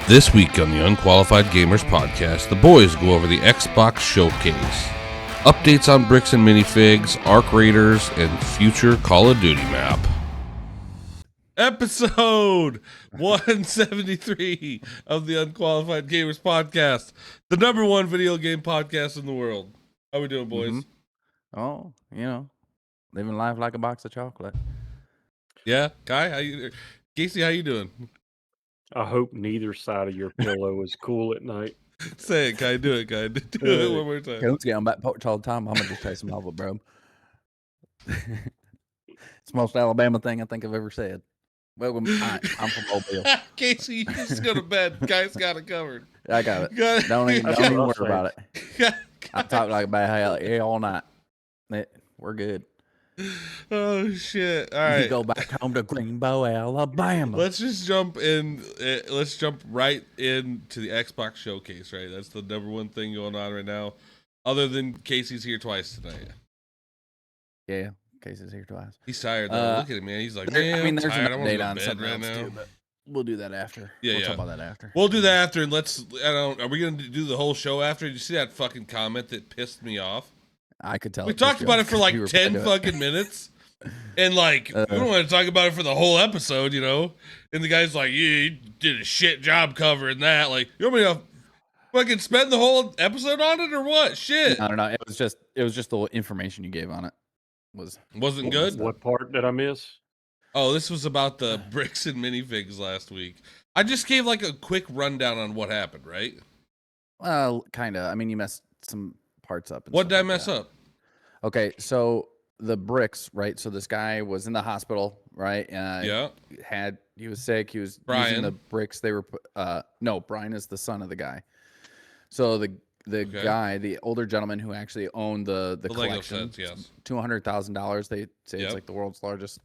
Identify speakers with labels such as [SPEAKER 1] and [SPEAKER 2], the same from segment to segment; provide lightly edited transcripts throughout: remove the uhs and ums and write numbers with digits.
[SPEAKER 1] This week on the Unqualified Gamers podcast, the boys go over the Xbox Showcase, updates on bricks and minifigs, Arc Raiders, and future Call of Duty map. Episode 173 of the Unqualified Gamers podcast, the number one video game podcast in the world. How we doing, boys?
[SPEAKER 2] Mm-hmm. Oh, living life like a box of chocolate.
[SPEAKER 1] Yeah, Kai, how you? Casey, how you doing?
[SPEAKER 3] I hope neither side of your pillow is cool at night.
[SPEAKER 1] Say it, Kai. Do it, Kai. Do it one more time.
[SPEAKER 2] Don't get on back porch all the time. I'm gonna just taste some lava, bro. It's the most Alabama thing I think I've ever said. Welcome. I'm from Mobile.
[SPEAKER 1] Casey, you just go to bed. Guy's got it covered.
[SPEAKER 2] I got it. Don't even worry about it. I talk like a bad hell all night. We're good.
[SPEAKER 1] Oh shit! All right,
[SPEAKER 2] you go back home to Greenbow, Alabama.
[SPEAKER 1] Let's just jump in. Let's jump right into the Xbox Showcase. Right, that's the number one thing going on right now. Other than Casey's here twice tonight.
[SPEAKER 2] Yeah, Casey's here twice.
[SPEAKER 1] He's tired though. Look at him, man. He's like, man,
[SPEAKER 2] there's
[SPEAKER 1] tired.
[SPEAKER 2] an update on something
[SPEAKER 1] right
[SPEAKER 2] else
[SPEAKER 1] now.
[SPEAKER 2] too, but we'll do that after.
[SPEAKER 1] Yeah,
[SPEAKER 2] we'll talk about that after.
[SPEAKER 1] We'll do that after, and are we gonna do the whole show after? Did you see that fucking comment that pissed me off?
[SPEAKER 2] I could tell.
[SPEAKER 1] We talked about it for like 10 fucking minutes. And like, we don't want to talk about it for the whole episode, you know? And the guy's like, yeah, you did a shit job covering that. Like, you want me to fucking spend the whole episode on it or what? Shit.
[SPEAKER 2] I don't know. It was just the information you gave on it
[SPEAKER 1] wasn't good.
[SPEAKER 3] What part did I miss?
[SPEAKER 1] Oh, this was about the bricks and minifigs last week. I just gave like a quick rundown on what happened, right?
[SPEAKER 2] Well, kind of. I mean, you messed some parts up.
[SPEAKER 1] What did I mess up?
[SPEAKER 2] Okay, so the bricks, right? So this guy was in the hospital, right?
[SPEAKER 1] Yeah.
[SPEAKER 2] He was sick. He was using the bricks. They were no, Brian is the son of the guy. So the guy, the older gentleman who actually owned the collection,
[SPEAKER 1] Lego sets, yes.
[SPEAKER 2] $200,000. They say it's like the world's largest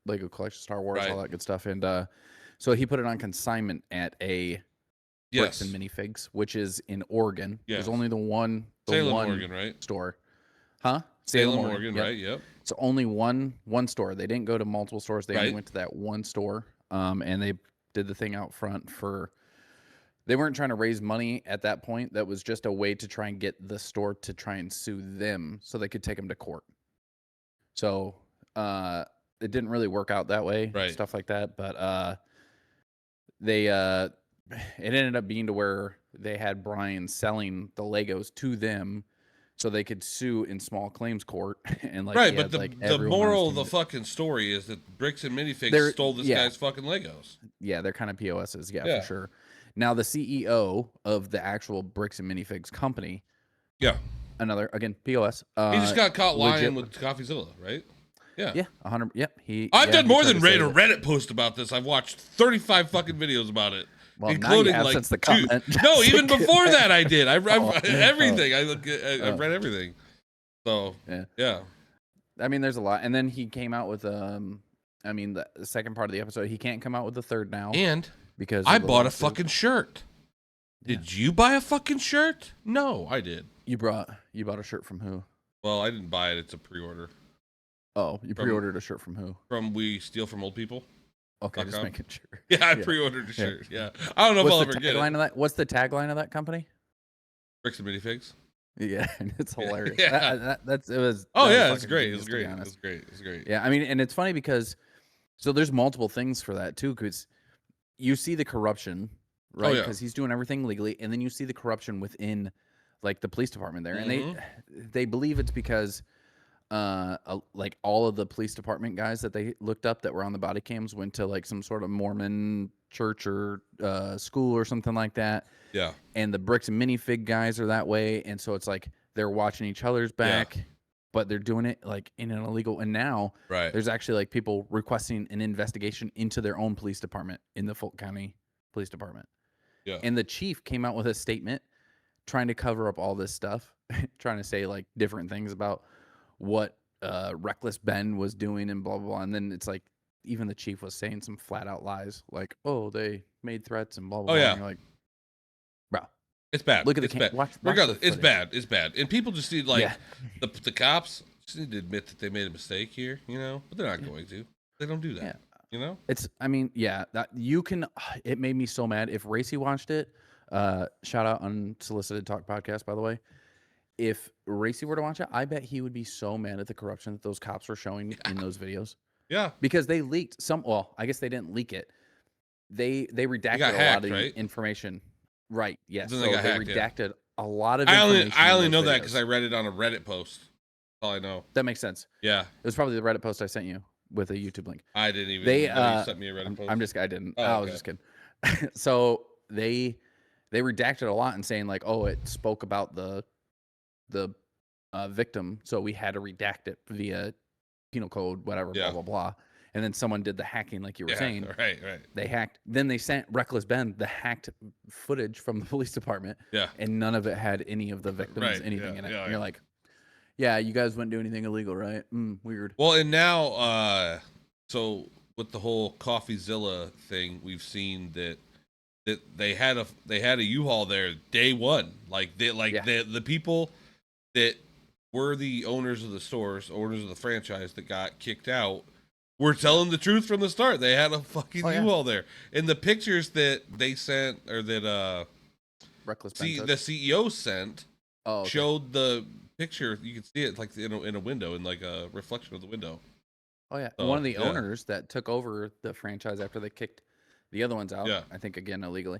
[SPEAKER 2] Lego collection, Star Wars, all that good stuff. And so he put it on consignment at a bricks and minifigs, which is in Oregon.
[SPEAKER 1] Yes.
[SPEAKER 2] There's only the one
[SPEAKER 1] Oregon, right?
[SPEAKER 2] store. Huh?
[SPEAKER 1] Salem, Oregon, right? Yep.
[SPEAKER 2] It's only one store. They didn't go to multiple stores. They only went to that one store. And they did the thing out front they weren't trying to raise money at that point. That was just a way to try and get the store to try and sue them so they could take them to court. So it didn't really work out that way, stuff like that. But it ended up being to where they had Brian selling the Legos to them so they could sue in small claims court. And
[SPEAKER 1] but the moral of the fucking story is that bricks and minifigs stole this guy's fucking Legos.
[SPEAKER 2] Yeah, they're kind of POSs, for sure. Now the CEO of the actual bricks and minifigs company, another POS.
[SPEAKER 1] He just got caught lying with CoffeeZilla, right? Yeah,
[SPEAKER 2] 100. Yep,
[SPEAKER 1] I've done more than read a Reddit post about this. I've watched 35 fucking videos about it.
[SPEAKER 2] Well,
[SPEAKER 1] including
[SPEAKER 2] now you have,
[SPEAKER 1] like
[SPEAKER 2] since the comment.
[SPEAKER 1] No, even before that I did. I've everything. I've read everything. So yeah.
[SPEAKER 2] I mean, there's a lot, and then he came out with the second part of the episode. He can't come out with the third now,
[SPEAKER 1] and
[SPEAKER 2] because
[SPEAKER 1] I bought a fucking shirt. Did you buy a fucking shirt? No, I did.
[SPEAKER 2] You bought a shirt from who?
[SPEAKER 1] Well, I didn't buy it. It's a pre-order.
[SPEAKER 2] Oh, you pre-ordered a shirt from who?
[SPEAKER 1] From We Steal From Old People.
[SPEAKER 2] Okay, just making sure.
[SPEAKER 1] Yeah, I pre-ordered a shirt. Yeah, I don't know if I'll ever get it.
[SPEAKER 2] What's the tagline of that company?
[SPEAKER 1] Bricks and minifigs.
[SPEAKER 2] Yeah, it's hilarious.
[SPEAKER 1] It's great. It was great.
[SPEAKER 2] Yeah, I mean, and it's funny because there's multiple things for that too, because you see the corruption, right? Because he's doing everything legally, and then you see the corruption within like the police department there, and they believe it's because like all of the police department guys that they looked up that were on the body cams went to like some sort of Mormon church or school or something like that.
[SPEAKER 1] Yeah.
[SPEAKER 2] And the bricks and minifig guys are that way, and so it's like they're watching each other's back, but they're doing it like in an illegal. And now there's actually like people requesting an investigation into their own police department in the Fulton County Police Department.
[SPEAKER 1] Yeah.
[SPEAKER 2] And the chief came out with a statement trying to cover up all this stuff, trying to say like different things about what Reckless Ben was doing and blah, blah, blah. And then it's like, even the chief was saying some flat out lies, like, oh, they made threats and blah, blah, blah. And you're like, bro.
[SPEAKER 1] It's bad.
[SPEAKER 2] Look at
[SPEAKER 1] it's
[SPEAKER 2] the
[SPEAKER 1] bad.
[SPEAKER 2] Watch
[SPEAKER 1] regardless, it's bad. It's bad. And people just need, like, the cops just need to admit that they made a mistake here, you know? But they're not going to. They don't do that.
[SPEAKER 2] Yeah.
[SPEAKER 1] You know,
[SPEAKER 2] I mean, yeah, that you can. It made me so mad. If Racy watched it, shout out Unsolicited Talk podcast, by the way. If Racy were to watch it, I bet he would be so mad at the corruption that those cops were showing in those videos.
[SPEAKER 1] Yeah,
[SPEAKER 2] because they leaked some. Well, I guess they didn't leak it. They redacted
[SPEAKER 1] got
[SPEAKER 2] a
[SPEAKER 1] hacked,
[SPEAKER 2] lot of
[SPEAKER 1] right?
[SPEAKER 2] the information. Right. Yes.
[SPEAKER 1] Then
[SPEAKER 2] So
[SPEAKER 1] they got
[SPEAKER 2] they
[SPEAKER 1] hacked, yeah.
[SPEAKER 2] redacted a lot of
[SPEAKER 1] I
[SPEAKER 2] information.
[SPEAKER 1] only
[SPEAKER 2] in
[SPEAKER 1] know
[SPEAKER 2] those
[SPEAKER 1] that because
[SPEAKER 2] videos.
[SPEAKER 1] I read it on a Reddit post. That's all I know.
[SPEAKER 2] That makes sense.
[SPEAKER 1] Yeah,
[SPEAKER 2] It was probably the Reddit post I sent you with a YouTube link.
[SPEAKER 1] I didn't even
[SPEAKER 2] They
[SPEAKER 1] know you sent me a Reddit post.
[SPEAKER 2] I didn't.
[SPEAKER 1] Oh,
[SPEAKER 2] I was
[SPEAKER 1] okay.
[SPEAKER 2] just kidding. So they redacted a lot and saying like, oh, it spoke about the victim, so we had to redact it via penal code, whatever,
[SPEAKER 1] Yeah.
[SPEAKER 2] blah blah blah. And then someone did the hacking, like you were saying.
[SPEAKER 1] Right.
[SPEAKER 2] They hacked. Then they sent Reckless Ben the hacked footage from the police department.
[SPEAKER 1] Yeah.
[SPEAKER 2] And none of it had any of the victims, anything in it. And you're like, yeah, you guys wouldn't do anything illegal, right? Weird.
[SPEAKER 1] Well, and now, so with the whole CoffeeZilla thing, we've seen that they had a U-Haul there day one. The people that were the owners of the stores, owners of the franchise that got kicked out, were telling the truth from the start. They had a fucking U-Haul there. And the pictures that they sent, or that
[SPEAKER 2] Reckless
[SPEAKER 1] the CEO sent, showed the picture. You can see it like in a window, in like a reflection of the window.
[SPEAKER 2] Oh yeah, one of the owners that took over the franchise after they kicked the other ones out.
[SPEAKER 1] Yeah.
[SPEAKER 2] I think again illegally.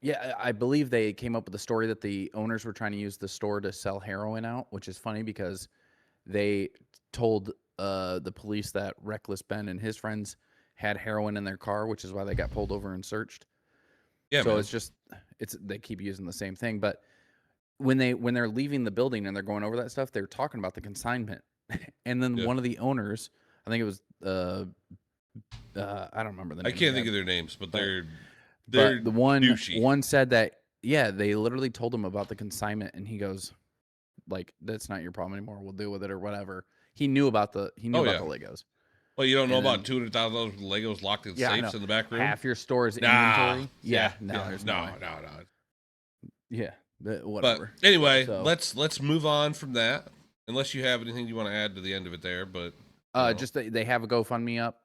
[SPEAKER 2] Yeah, I believe they came up with the story that the owners were trying to use the store to sell heroin out, which is funny because they told the police that Reckless Ben and his friends had heroin in their car, which is why they got pulled over and searched. Yeah, so they keep using the same thing. But when they're leaving the building and they're going over that stuff, they're talking about the consignment. And then one of the owners, I think it was I don't remember the name.
[SPEAKER 1] I can't think of their names, but they're
[SPEAKER 2] the
[SPEAKER 1] douchey.
[SPEAKER 2] One said that they literally told him about the consignment, and he goes like, "That's not your problem anymore. We'll deal with it or whatever." He knew about the Legos.
[SPEAKER 1] Well, you don't know about $200,000 Legos locked in safes in the back room.
[SPEAKER 2] Half your store's inventory.
[SPEAKER 1] No.
[SPEAKER 2] Yeah, whatever.
[SPEAKER 1] But anyway, let's move on from that. Unless you have anything you want to add to the end of it there, but
[SPEAKER 2] just they have a GoFundMe up.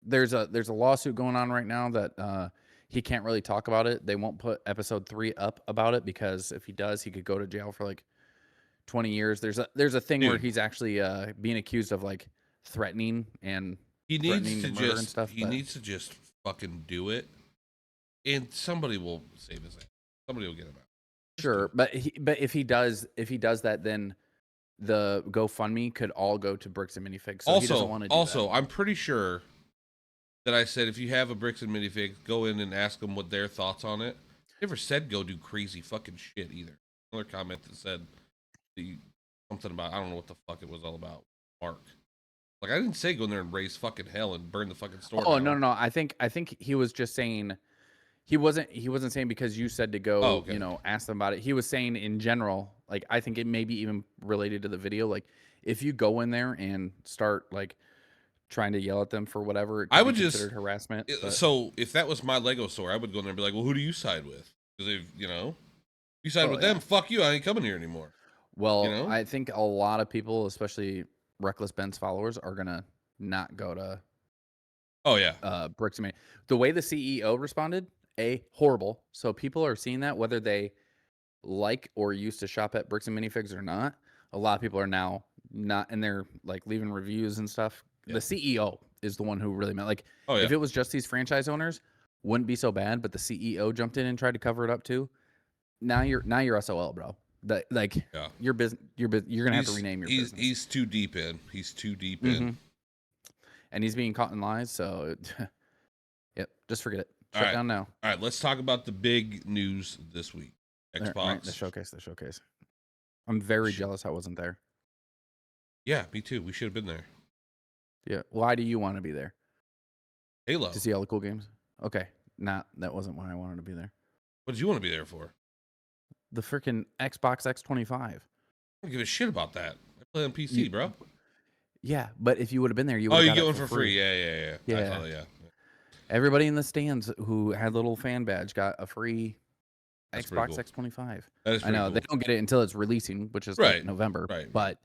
[SPEAKER 2] There's a lawsuit going on right now that he can't really talk about it. They won't put episode 3 up about it because if he does, he could go to jail for like 20 years. There's a thing where he's actually being accused of like threatening and
[SPEAKER 1] he needs to just fucking do it, and somebody will save his ass. Somebody will get him out.
[SPEAKER 2] Sure, but if he does that, then the GoFundMe could all go to Bricks and Minifigs. So he doesn't want to do that.
[SPEAKER 1] I'm pretty sure that I said if you have a Bricks and Minifigs, go in and ask them what their thoughts on it. Never said go do crazy fucking shit either. Another comment that said something about, I don't know what the fuck it was all about. Mark, like I didn't say go in there and raise fucking hell and burn the fucking store.
[SPEAKER 2] Oh
[SPEAKER 1] down.
[SPEAKER 2] no, I think he was just saying. He wasn't saying because you said to go, ask them about it. He was saying in general, like I think it may be even related to the video. Like if you go in there and start like trying to yell at them for whatever, it could be considered harassment.
[SPEAKER 1] So if that was my Lego store, I would go in there and be like, well, who do you side with? Because if you side with them, fuck you. I ain't coming here anymore.
[SPEAKER 2] Well, I think a lot of people, especially Reckless Ben's followers, are gonna not go to.
[SPEAKER 1] Oh yeah.
[SPEAKER 2] Bricks and Minifigs. The way the CEO responded. Horrible. So people are seeing that whether they like or used to shop at Bricks and Minifigs or not. A lot of people are now not, and they're like leaving reviews and stuff. Yeah. The CEO is the one who really meant like if it was just these franchise owners, wouldn't be so bad. But the CEO jumped in and tried to cover it up too. Now you're SOL, bro. Your business. You're gonna have to rename your business.
[SPEAKER 1] He's too deep in. In,
[SPEAKER 2] and he's being caught in lies. So, yep, just forget it. Shut down now.
[SPEAKER 1] All right, let's talk about the big news this week. Xbox. Right,
[SPEAKER 2] the showcase. I'm very jealous I wasn't there.
[SPEAKER 1] Yeah, me too. We should have been there.
[SPEAKER 2] Yeah. Why do you want to be there?
[SPEAKER 1] Halo.
[SPEAKER 2] To see all the cool games? Okay. That wasn't why I wanted to be there.
[SPEAKER 1] What did you want to be there for?
[SPEAKER 2] The freaking Xbox X25.
[SPEAKER 1] I don't give a shit about that. I play on PC, bro.
[SPEAKER 2] Yeah, but if you would have been there, you would have
[SPEAKER 1] get one for free. Yeah.
[SPEAKER 2] Yeah. Everybody in the stands who had little fan badge got a free Xbox
[SPEAKER 1] cool.
[SPEAKER 2] X25.
[SPEAKER 1] I know
[SPEAKER 2] they don't get it until it's releasing, which is like November.
[SPEAKER 1] Right.
[SPEAKER 2] But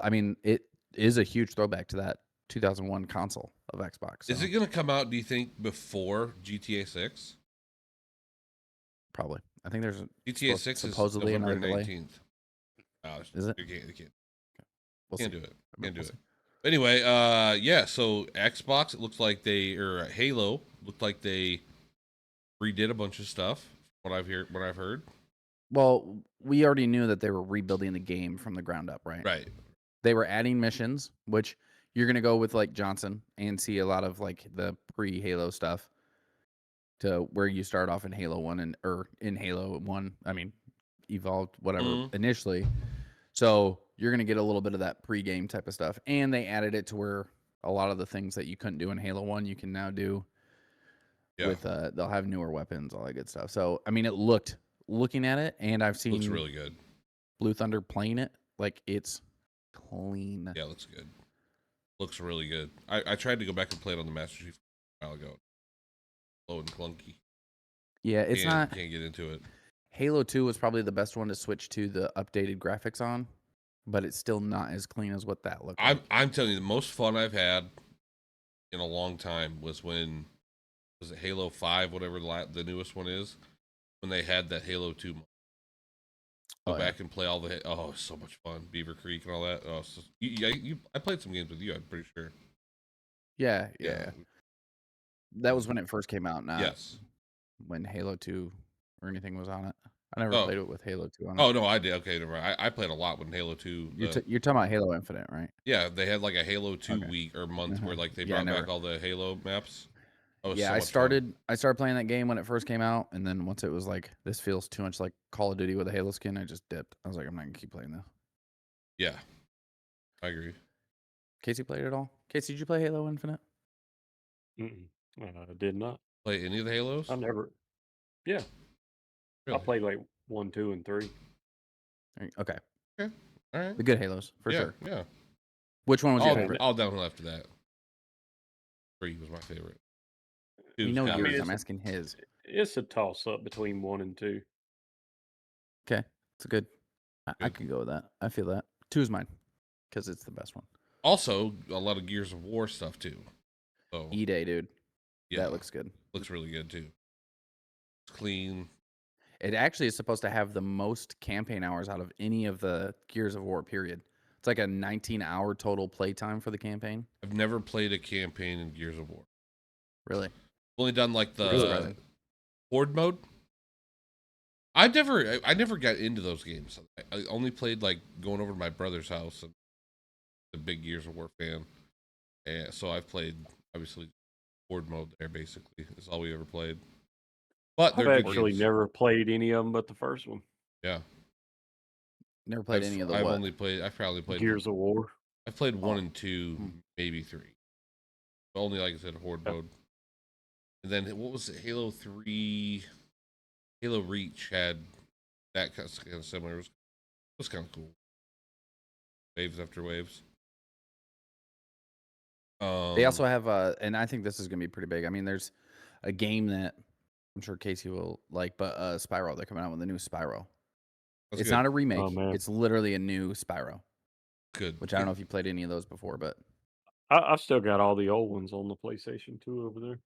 [SPEAKER 2] I mean, it is a huge throwback to that 2001 console of Xbox. So.
[SPEAKER 1] Is it going to come out, do you think, before GTA 6?
[SPEAKER 2] Probably. I think there's
[SPEAKER 1] GTA 6
[SPEAKER 2] supposedly
[SPEAKER 1] is November
[SPEAKER 2] another
[SPEAKER 1] 19th. Oh,
[SPEAKER 2] is it?
[SPEAKER 1] You can't
[SPEAKER 2] We'll
[SPEAKER 1] do
[SPEAKER 2] see.
[SPEAKER 1] it.
[SPEAKER 2] We'll
[SPEAKER 1] Can't do
[SPEAKER 2] see.
[SPEAKER 1] it. Anyway, yeah, so Xbox, it looks like Halo looked like they redid a bunch of stuff. What I've heard.
[SPEAKER 2] Well, we already knew that they were rebuilding the game from the ground up, right?
[SPEAKER 1] Right.
[SPEAKER 2] They were adding missions, which you're gonna go with like Johnson and see a lot of like the pre-Halo stuff to where you start off in Halo 1 or in Halo 1. I mean, evolved whatever initially. So you're gonna get a little bit of that pre-game type of stuff, and they added it to where a lot of the things that you couldn't do in Halo 1 you can now do. Yeah. With they'll have newer weapons, all that good stuff. So I mean, looking at it, and I've seen
[SPEAKER 1] looks really good.
[SPEAKER 2] Blue Thunder playing it, like it's clean.
[SPEAKER 1] Yeah, it looks good. Looks really good. I tried to go back and play it on the Master Chief a while ago. Slow and clunky.
[SPEAKER 2] Yeah, it's not.
[SPEAKER 1] Can't get into it.
[SPEAKER 2] Halo 2 was probably the best one to switch to the updated graphics on, but it's still not as clean as what that looked like.
[SPEAKER 1] I'm telling you, the most fun I've had in a long time was when was it Halo 5, whatever the newest one is, when they had that Halo 2. Go back and play all the it's so much fun. Beaver Creek and all that. Oh, so, I played some games with you, I'm pretty sure.
[SPEAKER 2] Yeah. That was when it first came out, not
[SPEAKER 1] yes.
[SPEAKER 2] when Halo 2 or anything was on it. I never played it with Halo 2 on it.
[SPEAKER 1] Oh, no, I did. Okay, never mind. I played a lot with Halo 2.
[SPEAKER 2] You're talking about Halo Infinite, right?
[SPEAKER 1] Yeah, they had like a Halo 2 week or month where like they brought back all the Halo maps.
[SPEAKER 2] Yeah, I started playing that game when it first came out, and then once it was like, this feels too much like Call of Duty with a Halo skin, I just dipped. I was like, I'm not gonna keep playing this.
[SPEAKER 1] Yeah, I agree.
[SPEAKER 2] Casey played it all? Casey, did you play Halo Infinite?
[SPEAKER 3] I did not
[SPEAKER 1] play any of the Halos.
[SPEAKER 3] I never. Yeah, really? I played like 1, 2, and 3.
[SPEAKER 2] Okay.
[SPEAKER 1] All right.
[SPEAKER 2] The good Halos for sure.
[SPEAKER 1] Yeah.
[SPEAKER 2] Which one was your favorite?
[SPEAKER 1] All downhill after that. 3 was my favorite.
[SPEAKER 2] You know yours. I'm asking his.
[SPEAKER 3] It's a toss up between 1 and 2.
[SPEAKER 2] Okay, it's a good. I could go with that. I feel that 2 is mine because it's the best one.
[SPEAKER 1] Also, a lot of Gears of War stuff too. So
[SPEAKER 2] E-Day, dude. Yeah, that looks good.
[SPEAKER 1] Looks really good too. It's clean.
[SPEAKER 2] It actually is supposed to have the most campaign hours out of any of the Gears of War. Period. It's like a 19-hour total play time for the campaign.
[SPEAKER 1] I've never played a campaign in Gears of War.
[SPEAKER 2] Really?
[SPEAKER 1] Only done like the horde mode. I never got into those games. I only played like going over to my brother's house. And a big Gears of War fan, and so I've played obviously horde mode there. Basically, is all we ever played. But
[SPEAKER 3] I've actually never played any of them but the first one.
[SPEAKER 1] Yeah.
[SPEAKER 2] Never played any of the.
[SPEAKER 1] I've probably played
[SPEAKER 3] Gears of War.
[SPEAKER 1] I've played 1 and 2, maybe 3. But only, like I said, horde mode. And then what was it? Halo 3, Halo Reach had that kind of similar. It was kind of cool. Waves after waves.
[SPEAKER 2] They also have and I think this is gonna be pretty big. I mean, there's a game that I'm sure Casey will like, but Spyro. They're coming out with a new Spyro. It's not a remake. It's literally a new Spyro.
[SPEAKER 1] Good.
[SPEAKER 2] Which I don't know if you played any of those before, but
[SPEAKER 3] I've still got all the old ones on the PlayStation 2 over there.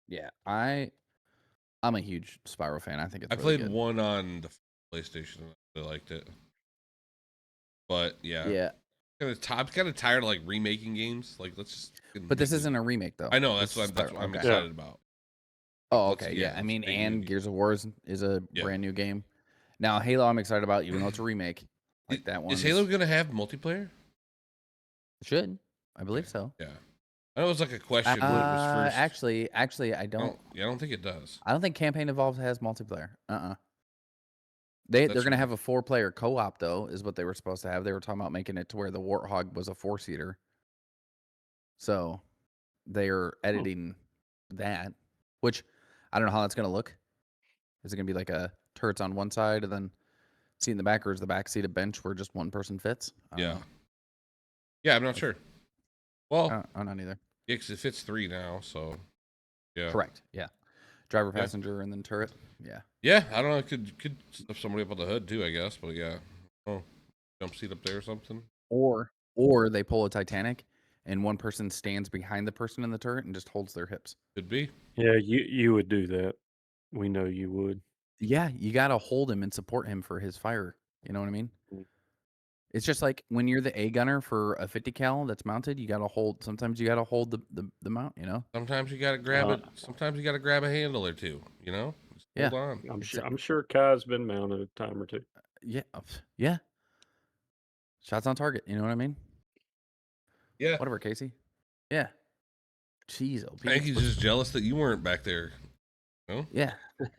[SPEAKER 2] Yeah, I'm a huge Spyro fan. I think it's.
[SPEAKER 1] I played good. 1 on the PlayStation. I really liked it, but yeah. I'm kind of tired of like remaking games. Like, let's just.
[SPEAKER 2] But this isn't a remake, though.
[SPEAKER 1] I know that's what I'm excited about.
[SPEAKER 2] Oh, okay, yeah. I mean, and Gears of War is a brand new game. Now, Halo, I'm excited about, even though it's a remake. Like that one.
[SPEAKER 1] Is Halo gonna have multiplayer?
[SPEAKER 2] It should. I believe so.
[SPEAKER 1] Yeah. I know it was like a question when it was first.
[SPEAKER 2] Actually, I don't.
[SPEAKER 1] I don't think it does.
[SPEAKER 2] I don't think Campaign Evolved has multiplayer. They're going to have a 4-player co-op, though, is what they were supposed to have. They were talking about making it to where the Warthog was a 4-seater. So they're editing that, which I don't know how that's going to look. Is it going to be like a turrets on one side and then seat in the back, or is the back seat a bench where just one person fits?
[SPEAKER 1] Yeah. Yeah, I'm not sure. Well,
[SPEAKER 2] I'm not either.
[SPEAKER 1] Yeah, because it fits 3 now, so yeah.
[SPEAKER 2] Correct. Yeah. Driver, passenger, and then turret. Yeah.
[SPEAKER 1] Yeah, I don't know. It could stuff somebody up on the hood too, I guess. But yeah, jump seat up there or something.
[SPEAKER 2] Or they pull a Titanic and one person stands behind the person in the turret and just holds their hips.
[SPEAKER 1] Could be.
[SPEAKER 3] Yeah, you would do that. We know you would.
[SPEAKER 2] Yeah, you got to hold him and support him for his fire. You know what I mean?
[SPEAKER 3] Mm.
[SPEAKER 2] It's just like when you're the A gunner for a 50 cal that's mounted, you got to hold. Sometimes you got to hold the mount. You know.
[SPEAKER 1] Sometimes you gotta grab it. Sometimes you gotta grab a handle or two. You know. Just
[SPEAKER 2] Yeah.
[SPEAKER 1] hold on.
[SPEAKER 3] I'm sure Kai's been mounted a time or two.
[SPEAKER 2] Yeah. Yeah. Shots on target. You know what I mean?
[SPEAKER 1] Yeah.
[SPEAKER 2] Whatever, Casey. Yeah. Jeez,
[SPEAKER 1] I think he's just jealous that you weren't back there. No?
[SPEAKER 2] Yeah,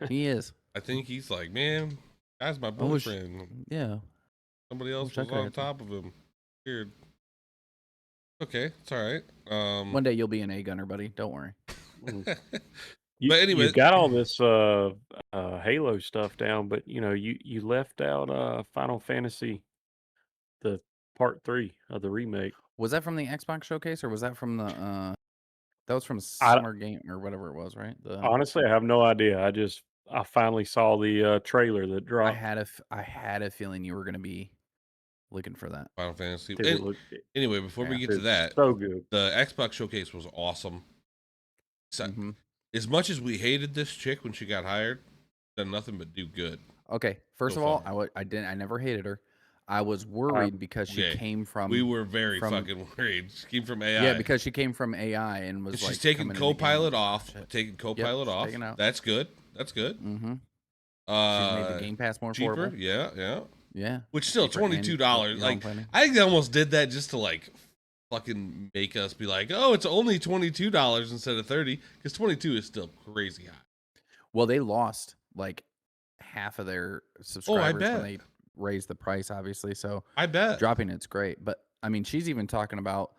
[SPEAKER 2] he is.
[SPEAKER 1] I think he's like, man, that's my boyfriend.
[SPEAKER 2] Yeah.
[SPEAKER 1] Somebody else was on top of him. Weird. Okay, it's all right.
[SPEAKER 2] One day you'll be an A gunner, buddy. Don't worry.
[SPEAKER 1] But anyway,
[SPEAKER 3] you got all this Halo stuff down, but you left out Final Fantasy, the Part 3 of the remake.
[SPEAKER 2] Was that from the Xbox showcase or was that from the that was from Summer Game or whatever it was, right?
[SPEAKER 3] Honestly, I have no idea. I finally saw the trailer that dropped.
[SPEAKER 2] I had a feeling you were going to be looking for that.
[SPEAKER 1] Final Fantasy.
[SPEAKER 3] Dude,
[SPEAKER 1] anyway, before we get to that,
[SPEAKER 3] so good.
[SPEAKER 1] The Xbox showcase was awesome. So, as much as we hated this chick when she got hired, done nothing but do good.
[SPEAKER 2] Okay, first of all, I never hated her. I was worried because she came from.
[SPEAKER 1] We were very fucking worried. She came from AI.
[SPEAKER 2] Yeah, because she came from AI and was
[SPEAKER 1] she's
[SPEAKER 2] like
[SPEAKER 1] taking Copilot off. Taking Copilot off. That's good. That's good.
[SPEAKER 2] Mm-hmm. She's made the Game Pass more
[SPEAKER 1] cheaper.
[SPEAKER 2] Affordable. Yeah.
[SPEAKER 1] Which still $22. Like I think they almost did that just to like fucking make us be like, oh, it's only $22 instead of $30, because 22 is still crazy high.
[SPEAKER 2] Well, they lost like half of their subscribers when they raised the price, obviously. So
[SPEAKER 1] I bet
[SPEAKER 2] dropping it's great, but I mean, she's even talking about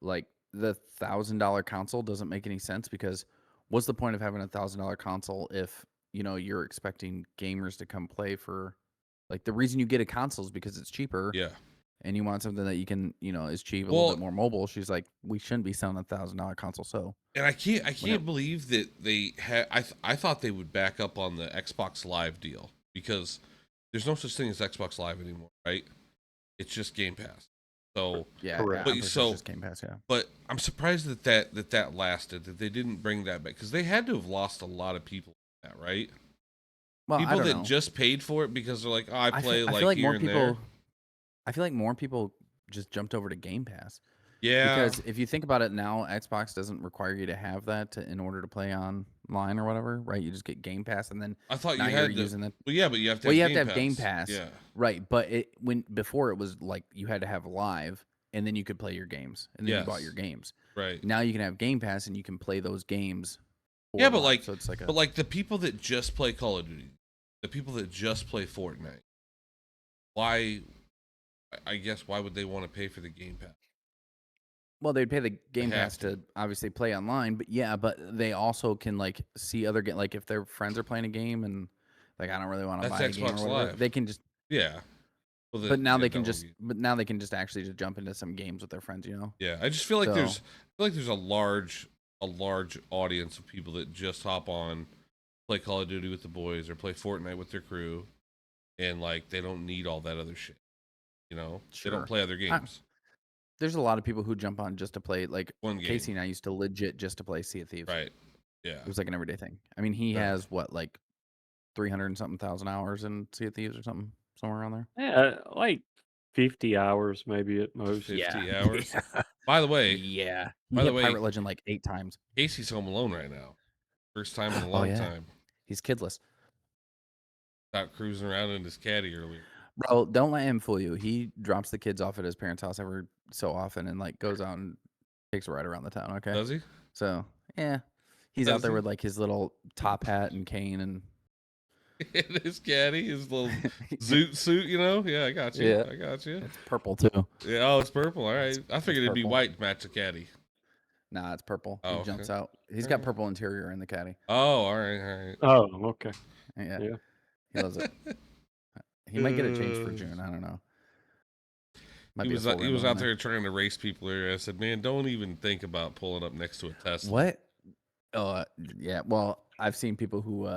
[SPEAKER 2] like the $1,000 console doesn't make any sense, because what's the point of having a $1,000 console if you're expecting gamers to come play for, like, the reason you get a console is because it's cheaper.
[SPEAKER 1] Yeah.
[SPEAKER 2] And you want something that you can, is cheap, a little bit more mobile. She's like, we shouldn't be selling a $1,000 console. So,
[SPEAKER 1] and I can't believe that they had. I thought they would back up on the Xbox Live deal, because there's no such thing as Xbox Live anymore, right? It's just Game Pass. So
[SPEAKER 2] yeah, but
[SPEAKER 1] it's
[SPEAKER 2] just Game Pass, yeah.
[SPEAKER 1] But I'm surprised that lasted, that they didn't bring that back, because they had to have lost a lot of people in that, right?
[SPEAKER 2] Well,
[SPEAKER 1] people that just paid for it because they're like, oh, I play like here and there.
[SPEAKER 2] I feel like more people just jumped over to Game Pass.
[SPEAKER 1] Yeah.
[SPEAKER 2] Because if you think about it now, Xbox doesn't require you to have that in order to play online or whatever, right? You just get Game Pass, and then
[SPEAKER 1] I thought you had
[SPEAKER 2] using that.
[SPEAKER 1] Well, yeah, but you have to.
[SPEAKER 2] Well, you have to have Game Pass.
[SPEAKER 1] Yeah.
[SPEAKER 2] Right, but before it was like you had to have Live, and then you could play your games, and then you bought your games.
[SPEAKER 1] Right.
[SPEAKER 2] Now you can have Game Pass, and you can play those games.
[SPEAKER 1] Yeah, but
[SPEAKER 2] Live. So it's like
[SPEAKER 1] but like the people that just play Call of Duty, the people that just play Fortnite, why? I guess why would they want to pay for the Game Pass?
[SPEAKER 2] Well, they'd pay the Game Pass to obviously play online, but they also can like see other game. Like if their friends are playing a game and like I don't really want to buy a game or whatever,
[SPEAKER 1] Live.
[SPEAKER 2] they can just
[SPEAKER 1] Well,
[SPEAKER 2] but now they can just actually just jump into some games with their friends,
[SPEAKER 1] Yeah, I just feel like there's a large audience of people that just hop on, play Call of Duty with the boys or play Fortnite with their crew, and like they don't need all that other shit. They don't play other games.
[SPEAKER 2] There's a lot of people who jump on just to play, like
[SPEAKER 1] one game.
[SPEAKER 2] Casey and I used to legit just to play Sea of Thieves.
[SPEAKER 1] Right. Yeah.
[SPEAKER 2] It was like an everyday thing. I mean, he has what, like 300 and something thousand hours in Sea of Thieves or something, somewhere around there.
[SPEAKER 3] Yeah, like 50 hours maybe at most.
[SPEAKER 1] 50 hours. Yeah. By the way.
[SPEAKER 2] Yeah. By the way, Pirate Legend like 8 times.
[SPEAKER 1] Casey's home alone right now. First time in a long time.
[SPEAKER 2] He's kidless.
[SPEAKER 1] Out cruising around in his caddy earlier.
[SPEAKER 2] Bro, don't let him fool you. He drops the kids off at his parents' house every so often and like goes out and takes a ride around the town. Okay.
[SPEAKER 1] Does he?
[SPEAKER 2] So yeah, he's out there with like his little top hat and cane and
[SPEAKER 1] his caddy, his little zoot suit. Yeah, I got you.
[SPEAKER 2] Yeah.
[SPEAKER 1] I got you.
[SPEAKER 2] It's purple too.
[SPEAKER 1] Yeah. Oh, it's purple. All right. I figured it'd be white to match the caddy.
[SPEAKER 2] Nah, it's purple. He jumps out. He's got purple interior in the caddy.
[SPEAKER 1] Oh, all right.
[SPEAKER 3] Oh, okay.
[SPEAKER 2] Yeah. He loves it. He might get a change for June. I don't know.
[SPEAKER 1] He was out there trying to race people here. I said, man, don't even think about pulling up next to a Tesla.
[SPEAKER 2] What? Yeah. Well, I've seen people who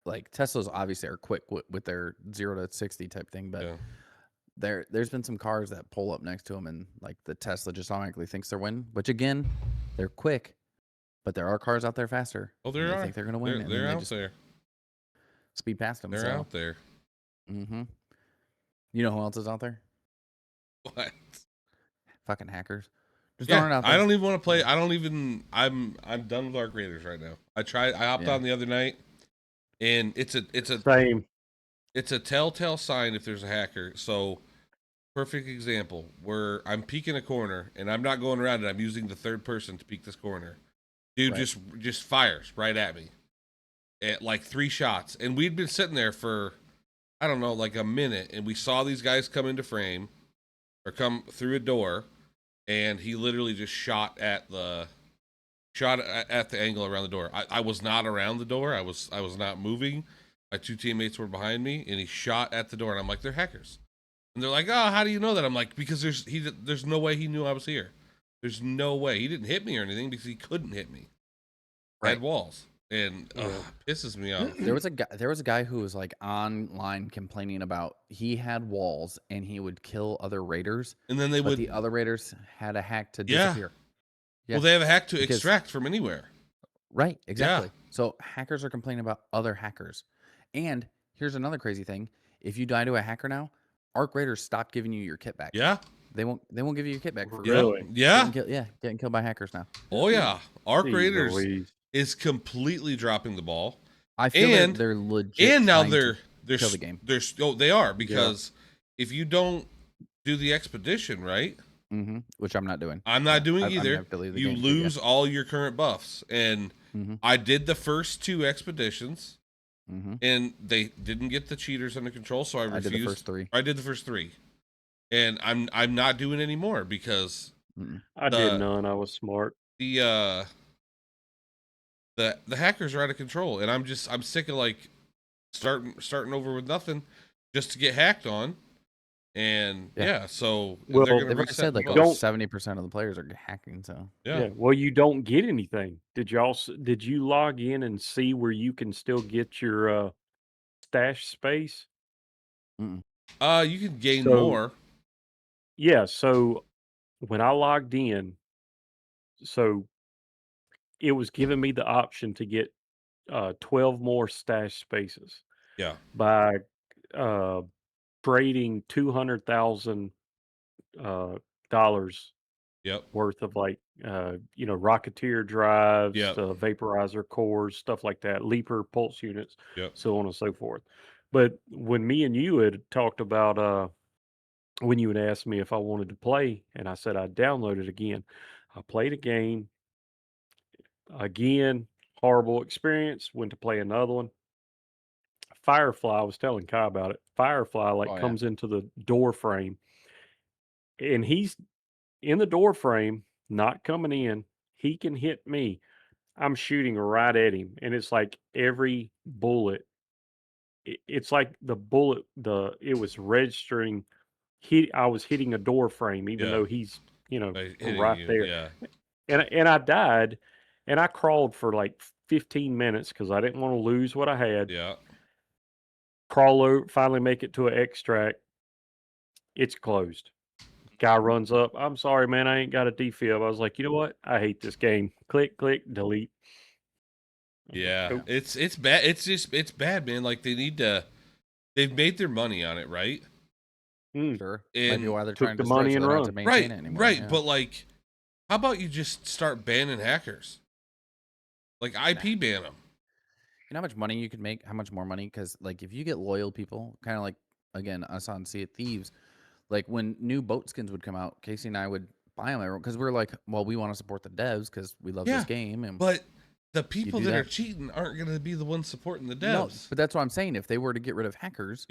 [SPEAKER 2] like Teslas obviously are quick with their 0 to 60 type thing, but there's been some cars that pull up next to them, and like the Tesla just automatically thinks they're winning. Which again, they're quick, but there are cars out there faster.
[SPEAKER 1] Oh,
[SPEAKER 2] and
[SPEAKER 1] there
[SPEAKER 2] they
[SPEAKER 1] are.
[SPEAKER 2] think they're gonna win, and
[SPEAKER 1] They're
[SPEAKER 2] then they
[SPEAKER 1] out
[SPEAKER 2] just
[SPEAKER 1] there.
[SPEAKER 2] speed past them.
[SPEAKER 1] They're out there.
[SPEAKER 2] Mm-hmm. You know who else is out there?
[SPEAKER 1] What?
[SPEAKER 2] Fucking hackers. Just
[SPEAKER 1] Yeah,
[SPEAKER 2] throwing it out there.
[SPEAKER 1] I don't even want to play. I don't even. I'm done with Arc Raiders right now. I hopped on the other night, and it's a
[SPEAKER 3] Same.
[SPEAKER 1] it's a telltale sign if there's a hacker. So, perfect example where I'm peeking a corner and I'm not going around it. I'm using the third person to peek this corner. Dude just fires right at me, at like 3 shots, and we'd been sitting there for I don't know like a minute, and we saw these guys come into frame or come through a door, and he literally just shot at the angle around the door. I was not around the door. I was not moving. My 2 teammates were behind me, and he shot at the door. And I'm like, they're hackers. And they're like, oh, how do you know that? I'm like, because there's no way he knew I was here. There's no way. He didn't hit me or anything because he couldn't hit me. I had walls, and pisses me off.
[SPEAKER 2] There was a guy who was like online complaining about he had walls and he would kill other raiders,
[SPEAKER 1] and then
[SPEAKER 2] the other raiders had a hack to disappear.
[SPEAKER 1] Yeah. Well, they have a hack to extract from anywhere.
[SPEAKER 2] Right, exactly.
[SPEAKER 1] Yeah.
[SPEAKER 2] So hackers are complaining about other hackers. And here's another crazy thing. If you die to a hacker now, Arc Raiders stopped giving you your kit back.
[SPEAKER 1] Yeah.
[SPEAKER 2] They won't give you your kit back for
[SPEAKER 3] Really?
[SPEAKER 1] Yeah.
[SPEAKER 2] Getting killed by hackers now.
[SPEAKER 1] Oh yeah. Arc
[SPEAKER 3] Jeez
[SPEAKER 1] Raiders
[SPEAKER 3] Louise.
[SPEAKER 1] is completely dropping the ball.
[SPEAKER 2] I feel they're legit.
[SPEAKER 1] And now
[SPEAKER 2] they're kill the game.
[SPEAKER 1] They are, because if you don't do the expedition, right?
[SPEAKER 2] Mm-hmm. Which I'm not doing.
[SPEAKER 1] I'm not doing either. You lose all your current buffs. And I did the first 2 expeditions, and they didn't get the cheaters under control, so I refused.
[SPEAKER 2] I did the first 3.
[SPEAKER 1] I did the first 3, and I'm not doing any more because
[SPEAKER 3] I did none. I was smart.
[SPEAKER 1] The hackers are out of control, and I'm sick of like starting over with nothing just to get hacked on. And so
[SPEAKER 2] well,
[SPEAKER 1] they're
[SPEAKER 2] they've already said like 70% of the players are hacking. So
[SPEAKER 3] yeah. Well, you don't get anything. Did you log in and see where you can still get your stash space?
[SPEAKER 2] Mm-mm.
[SPEAKER 1] You can gain more.
[SPEAKER 3] Yeah. So when I logged in, so it was giving me the option to get 12 more stash spaces.
[SPEAKER 1] Yeah.
[SPEAKER 3] By trading $200,000 worth of like Rocketeer drives, vaporizer cores, stuff like that, Leaper pulse units, so on and so forth. But when me and you had talked about when you had asked me if I wanted to play, and I said I'd download it again, I played a game again, horrible experience, went to play another one. Firefly, I was telling Kai about it. Firefly comes into the door frame, and he's in the door frame, not coming in. He can hit me. I'm shooting right at him, and it's like every bullet. It's like the bullet. It was registering. I was hitting a door frame, even though he's right there.
[SPEAKER 1] Yeah.
[SPEAKER 3] And I died, and I crawled for like 15 minutes because I didn't want to lose what I had.
[SPEAKER 1] Yeah.
[SPEAKER 3] Crawl over, finally make it to an extract. It's closed. Guy runs up. I'm sorry, man. I ain't got a defib. I was like, you know what? I hate this game. Click, delete.
[SPEAKER 1] Yeah, it's bad. It's bad, man. Like they've made their money on it, right?
[SPEAKER 2] Sure.
[SPEAKER 1] And
[SPEAKER 2] might be why they're trying to
[SPEAKER 3] money and run.
[SPEAKER 2] to maintain it anymore.
[SPEAKER 1] Right. But like, how about you just start banning hackers? Like IP ban them.
[SPEAKER 2] You know how much money you could make? How much more money? Because like if you get loyal people, kind of like again us on Sea of Thieves, like when new boat skins would come out, Casey and I would buy them because we're like, well, we want to support the devs because we love this game.
[SPEAKER 1] But the people that are cheating aren't going to be the ones supporting the devs. No,
[SPEAKER 2] but that's what I'm saying. If they were to get rid of hackers,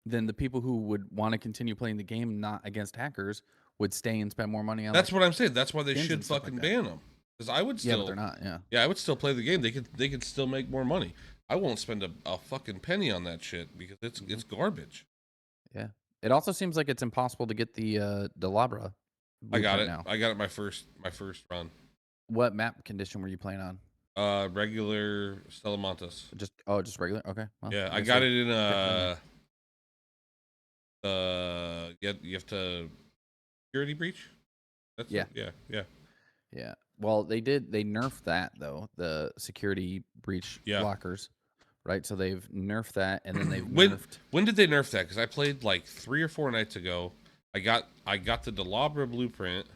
[SPEAKER 2] then the people who would want to continue playing the game not against hackers would stay and spend more money on.
[SPEAKER 1] That's what I'm saying. That's why they should fucking ban them. Because I would still.
[SPEAKER 2] Yeah, but they're not. Yeah.
[SPEAKER 1] Yeah, I would still play the game. They could still make more money. I won't spend a fucking penny on that shit because it's garbage.
[SPEAKER 2] Yeah. It also seems like it's impossible to get the Labra.
[SPEAKER 1] I got it now. I got it my first run.
[SPEAKER 2] What map condition were you playing on?
[SPEAKER 1] Regular Stella Montes.
[SPEAKER 2] Just regular. Okay.
[SPEAKER 1] Well, yeah, I got it in you have to security breach. That's
[SPEAKER 2] Yeah. Yeah. Well, they nerfed that though, the security breach lockers, right? So they've nerfed that, and then they've nerfed.
[SPEAKER 1] When did they nerf that? Because I played like 3 or 4 nights ago. I got the Delabra blueprint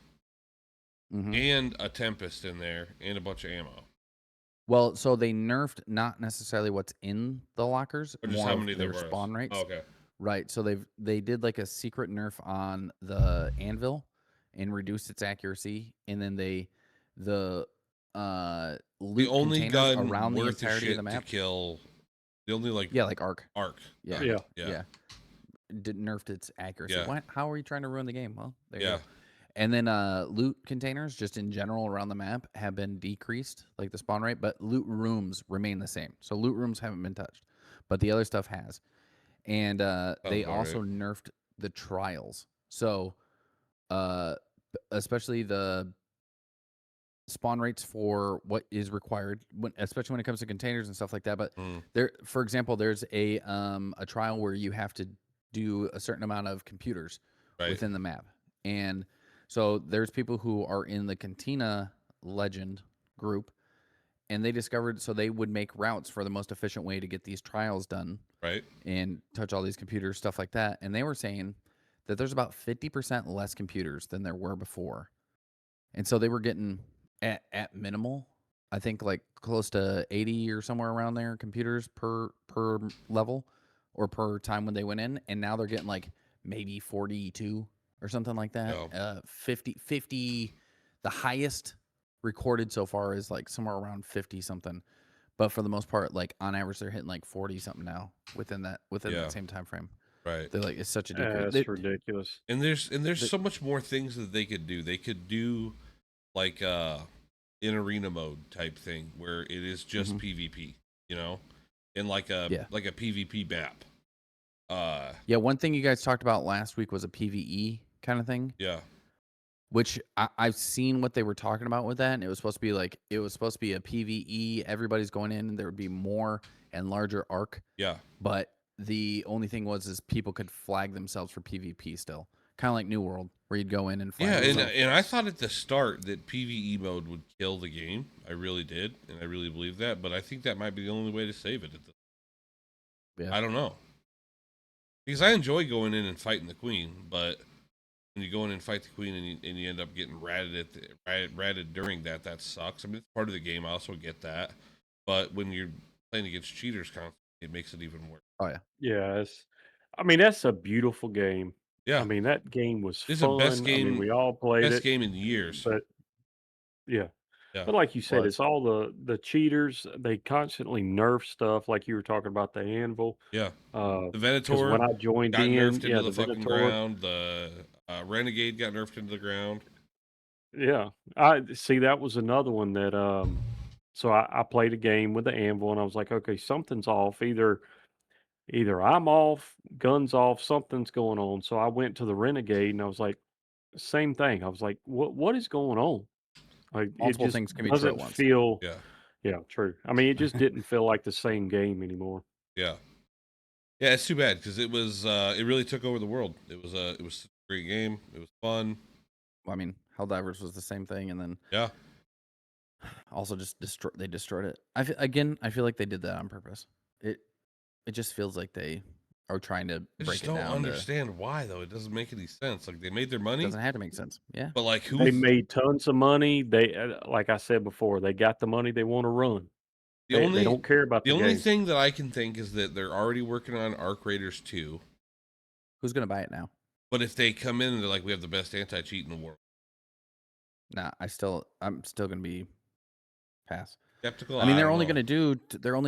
[SPEAKER 1] and a Tempest in there and a bunch of ammo.
[SPEAKER 2] Well, so they nerfed not necessarily what's in the lockers,
[SPEAKER 1] Or just
[SPEAKER 2] more
[SPEAKER 1] how
[SPEAKER 2] of
[SPEAKER 1] many
[SPEAKER 2] their
[SPEAKER 1] there was.
[SPEAKER 2] spawn rates.
[SPEAKER 1] Oh, okay.
[SPEAKER 2] Right. So they did like a secret nerf on the anvil and reduced its accuracy, and then the loot
[SPEAKER 1] only
[SPEAKER 2] containers
[SPEAKER 1] gun
[SPEAKER 2] around the
[SPEAKER 1] worth the
[SPEAKER 2] entirety of
[SPEAKER 1] shit
[SPEAKER 2] the map.
[SPEAKER 1] to kill. The only like
[SPEAKER 2] arc.
[SPEAKER 1] Yeah.
[SPEAKER 2] Did nerfed its accuracy.
[SPEAKER 1] Yeah.
[SPEAKER 2] What? How are you trying to ruin the game? Well, there you go.
[SPEAKER 1] Yeah.
[SPEAKER 2] And then loot containers, just in general around the map, have been decreased, like the spawn rate, but loot rooms remain the same. So loot rooms haven't been touched, but the other stuff has. And they also nerfed the trials. So especially the spawn rates for what is required, especially when it comes to containers and stuff like that. But there, for example, there's a trial where you have to do a certain amount of computers within the map, and so there's people who are in the Cantina Legend group, and they discovered, so they would make routes for the most efficient way to get these trials done, and touch all these computers, stuff like that. And they were saying that there's about 50% less computers than there were before, and so they were getting at minimal, I think like close to 80 or somewhere around there computers per level or per time when they went in, and now they're getting like maybe 42 or something like that. 50. The highest recorded so far is like somewhere around 50 something, but for the most part, like on average, they're hitting like 40 something now within that same time frame.
[SPEAKER 1] Right.
[SPEAKER 2] They're like, it's such a decrease.
[SPEAKER 3] That's ridiculous.
[SPEAKER 1] And there's so much more things that they could do. They could do like in arena mode type thing where it is just PvP, you know, in like a PvP map.
[SPEAKER 2] One thing you guys talked about last week was a PvE kind of thing.
[SPEAKER 1] Yeah.
[SPEAKER 2] Which I've seen what they were talking about with that, and it was supposed to be a PvE. Everybody's going in, and there would be more and larger arc.
[SPEAKER 1] Yeah.
[SPEAKER 2] But the only thing is people could flag themselves for PvP still, kind of like New World, where you'd go in and flag.
[SPEAKER 1] Yeah, and I thought at the start that PvE mode would kill the game. I really did, and I really believe that. But I think that might be the only way to save it. I don't know, because I enjoy going in and fighting the queen, but when you go in and fight the queen and you end up getting ratted during that sucks. I mean, it's part of the game. I also get that, but when you're playing against cheaters constantly, it makes it even worse.
[SPEAKER 2] Oh yeah,
[SPEAKER 3] yeah. I mean, that's a beautiful game.
[SPEAKER 1] Yeah,
[SPEAKER 3] I mean, that game was
[SPEAKER 1] it's
[SPEAKER 3] fun.
[SPEAKER 1] the best game.
[SPEAKER 3] I mean, we all played
[SPEAKER 1] best game in years.
[SPEAKER 3] But yeah. But like you said, it's all the cheaters. They constantly nerf stuff, like you were talking about the anvil.
[SPEAKER 1] Yeah, the Venator
[SPEAKER 3] when I joined
[SPEAKER 1] got
[SPEAKER 3] in,
[SPEAKER 1] nerfed into the fucking
[SPEAKER 3] Venator.
[SPEAKER 1] ground. The Renegade got nerfed into the ground.
[SPEAKER 3] Yeah, I see. That was another one that So I played a game with the anvil, and I was like, okay, something's off. Either I'm off, guns off, something's going on. So I went to the Renegade, and I was like, same thing. I was like, what is going on? Like,
[SPEAKER 2] multiple
[SPEAKER 3] it just
[SPEAKER 2] things can be true at
[SPEAKER 3] doesn't
[SPEAKER 2] once.
[SPEAKER 3] feel. Yeah, true. I mean, it just didn't feel like the same game anymore.
[SPEAKER 1] Yeah, it's too bad because it was it really took over the world. It was a great game. It was fun.
[SPEAKER 2] Well, I mean, Helldivers was the same thing, and then also just they destroyed it. I feel like they did that on purpose. It just feels like they are trying to break it down. I
[SPEAKER 1] don't understand why though. It doesn't make any sense. Like they made their money.
[SPEAKER 2] It doesn't have to make sense. Yeah.
[SPEAKER 1] But like
[SPEAKER 3] they made tons of money. They like I said before, they got the money they want to run. They don't care about
[SPEAKER 1] the only thing that I can think is that they're already working on Arc Raiders 2.
[SPEAKER 2] Who's gonna buy it now?
[SPEAKER 1] But if they come in and they're like, we have the best anti-cheat in the world.
[SPEAKER 2] Nah, I'm still gonna be pass.
[SPEAKER 1] Skeptical.
[SPEAKER 2] I mean, they're only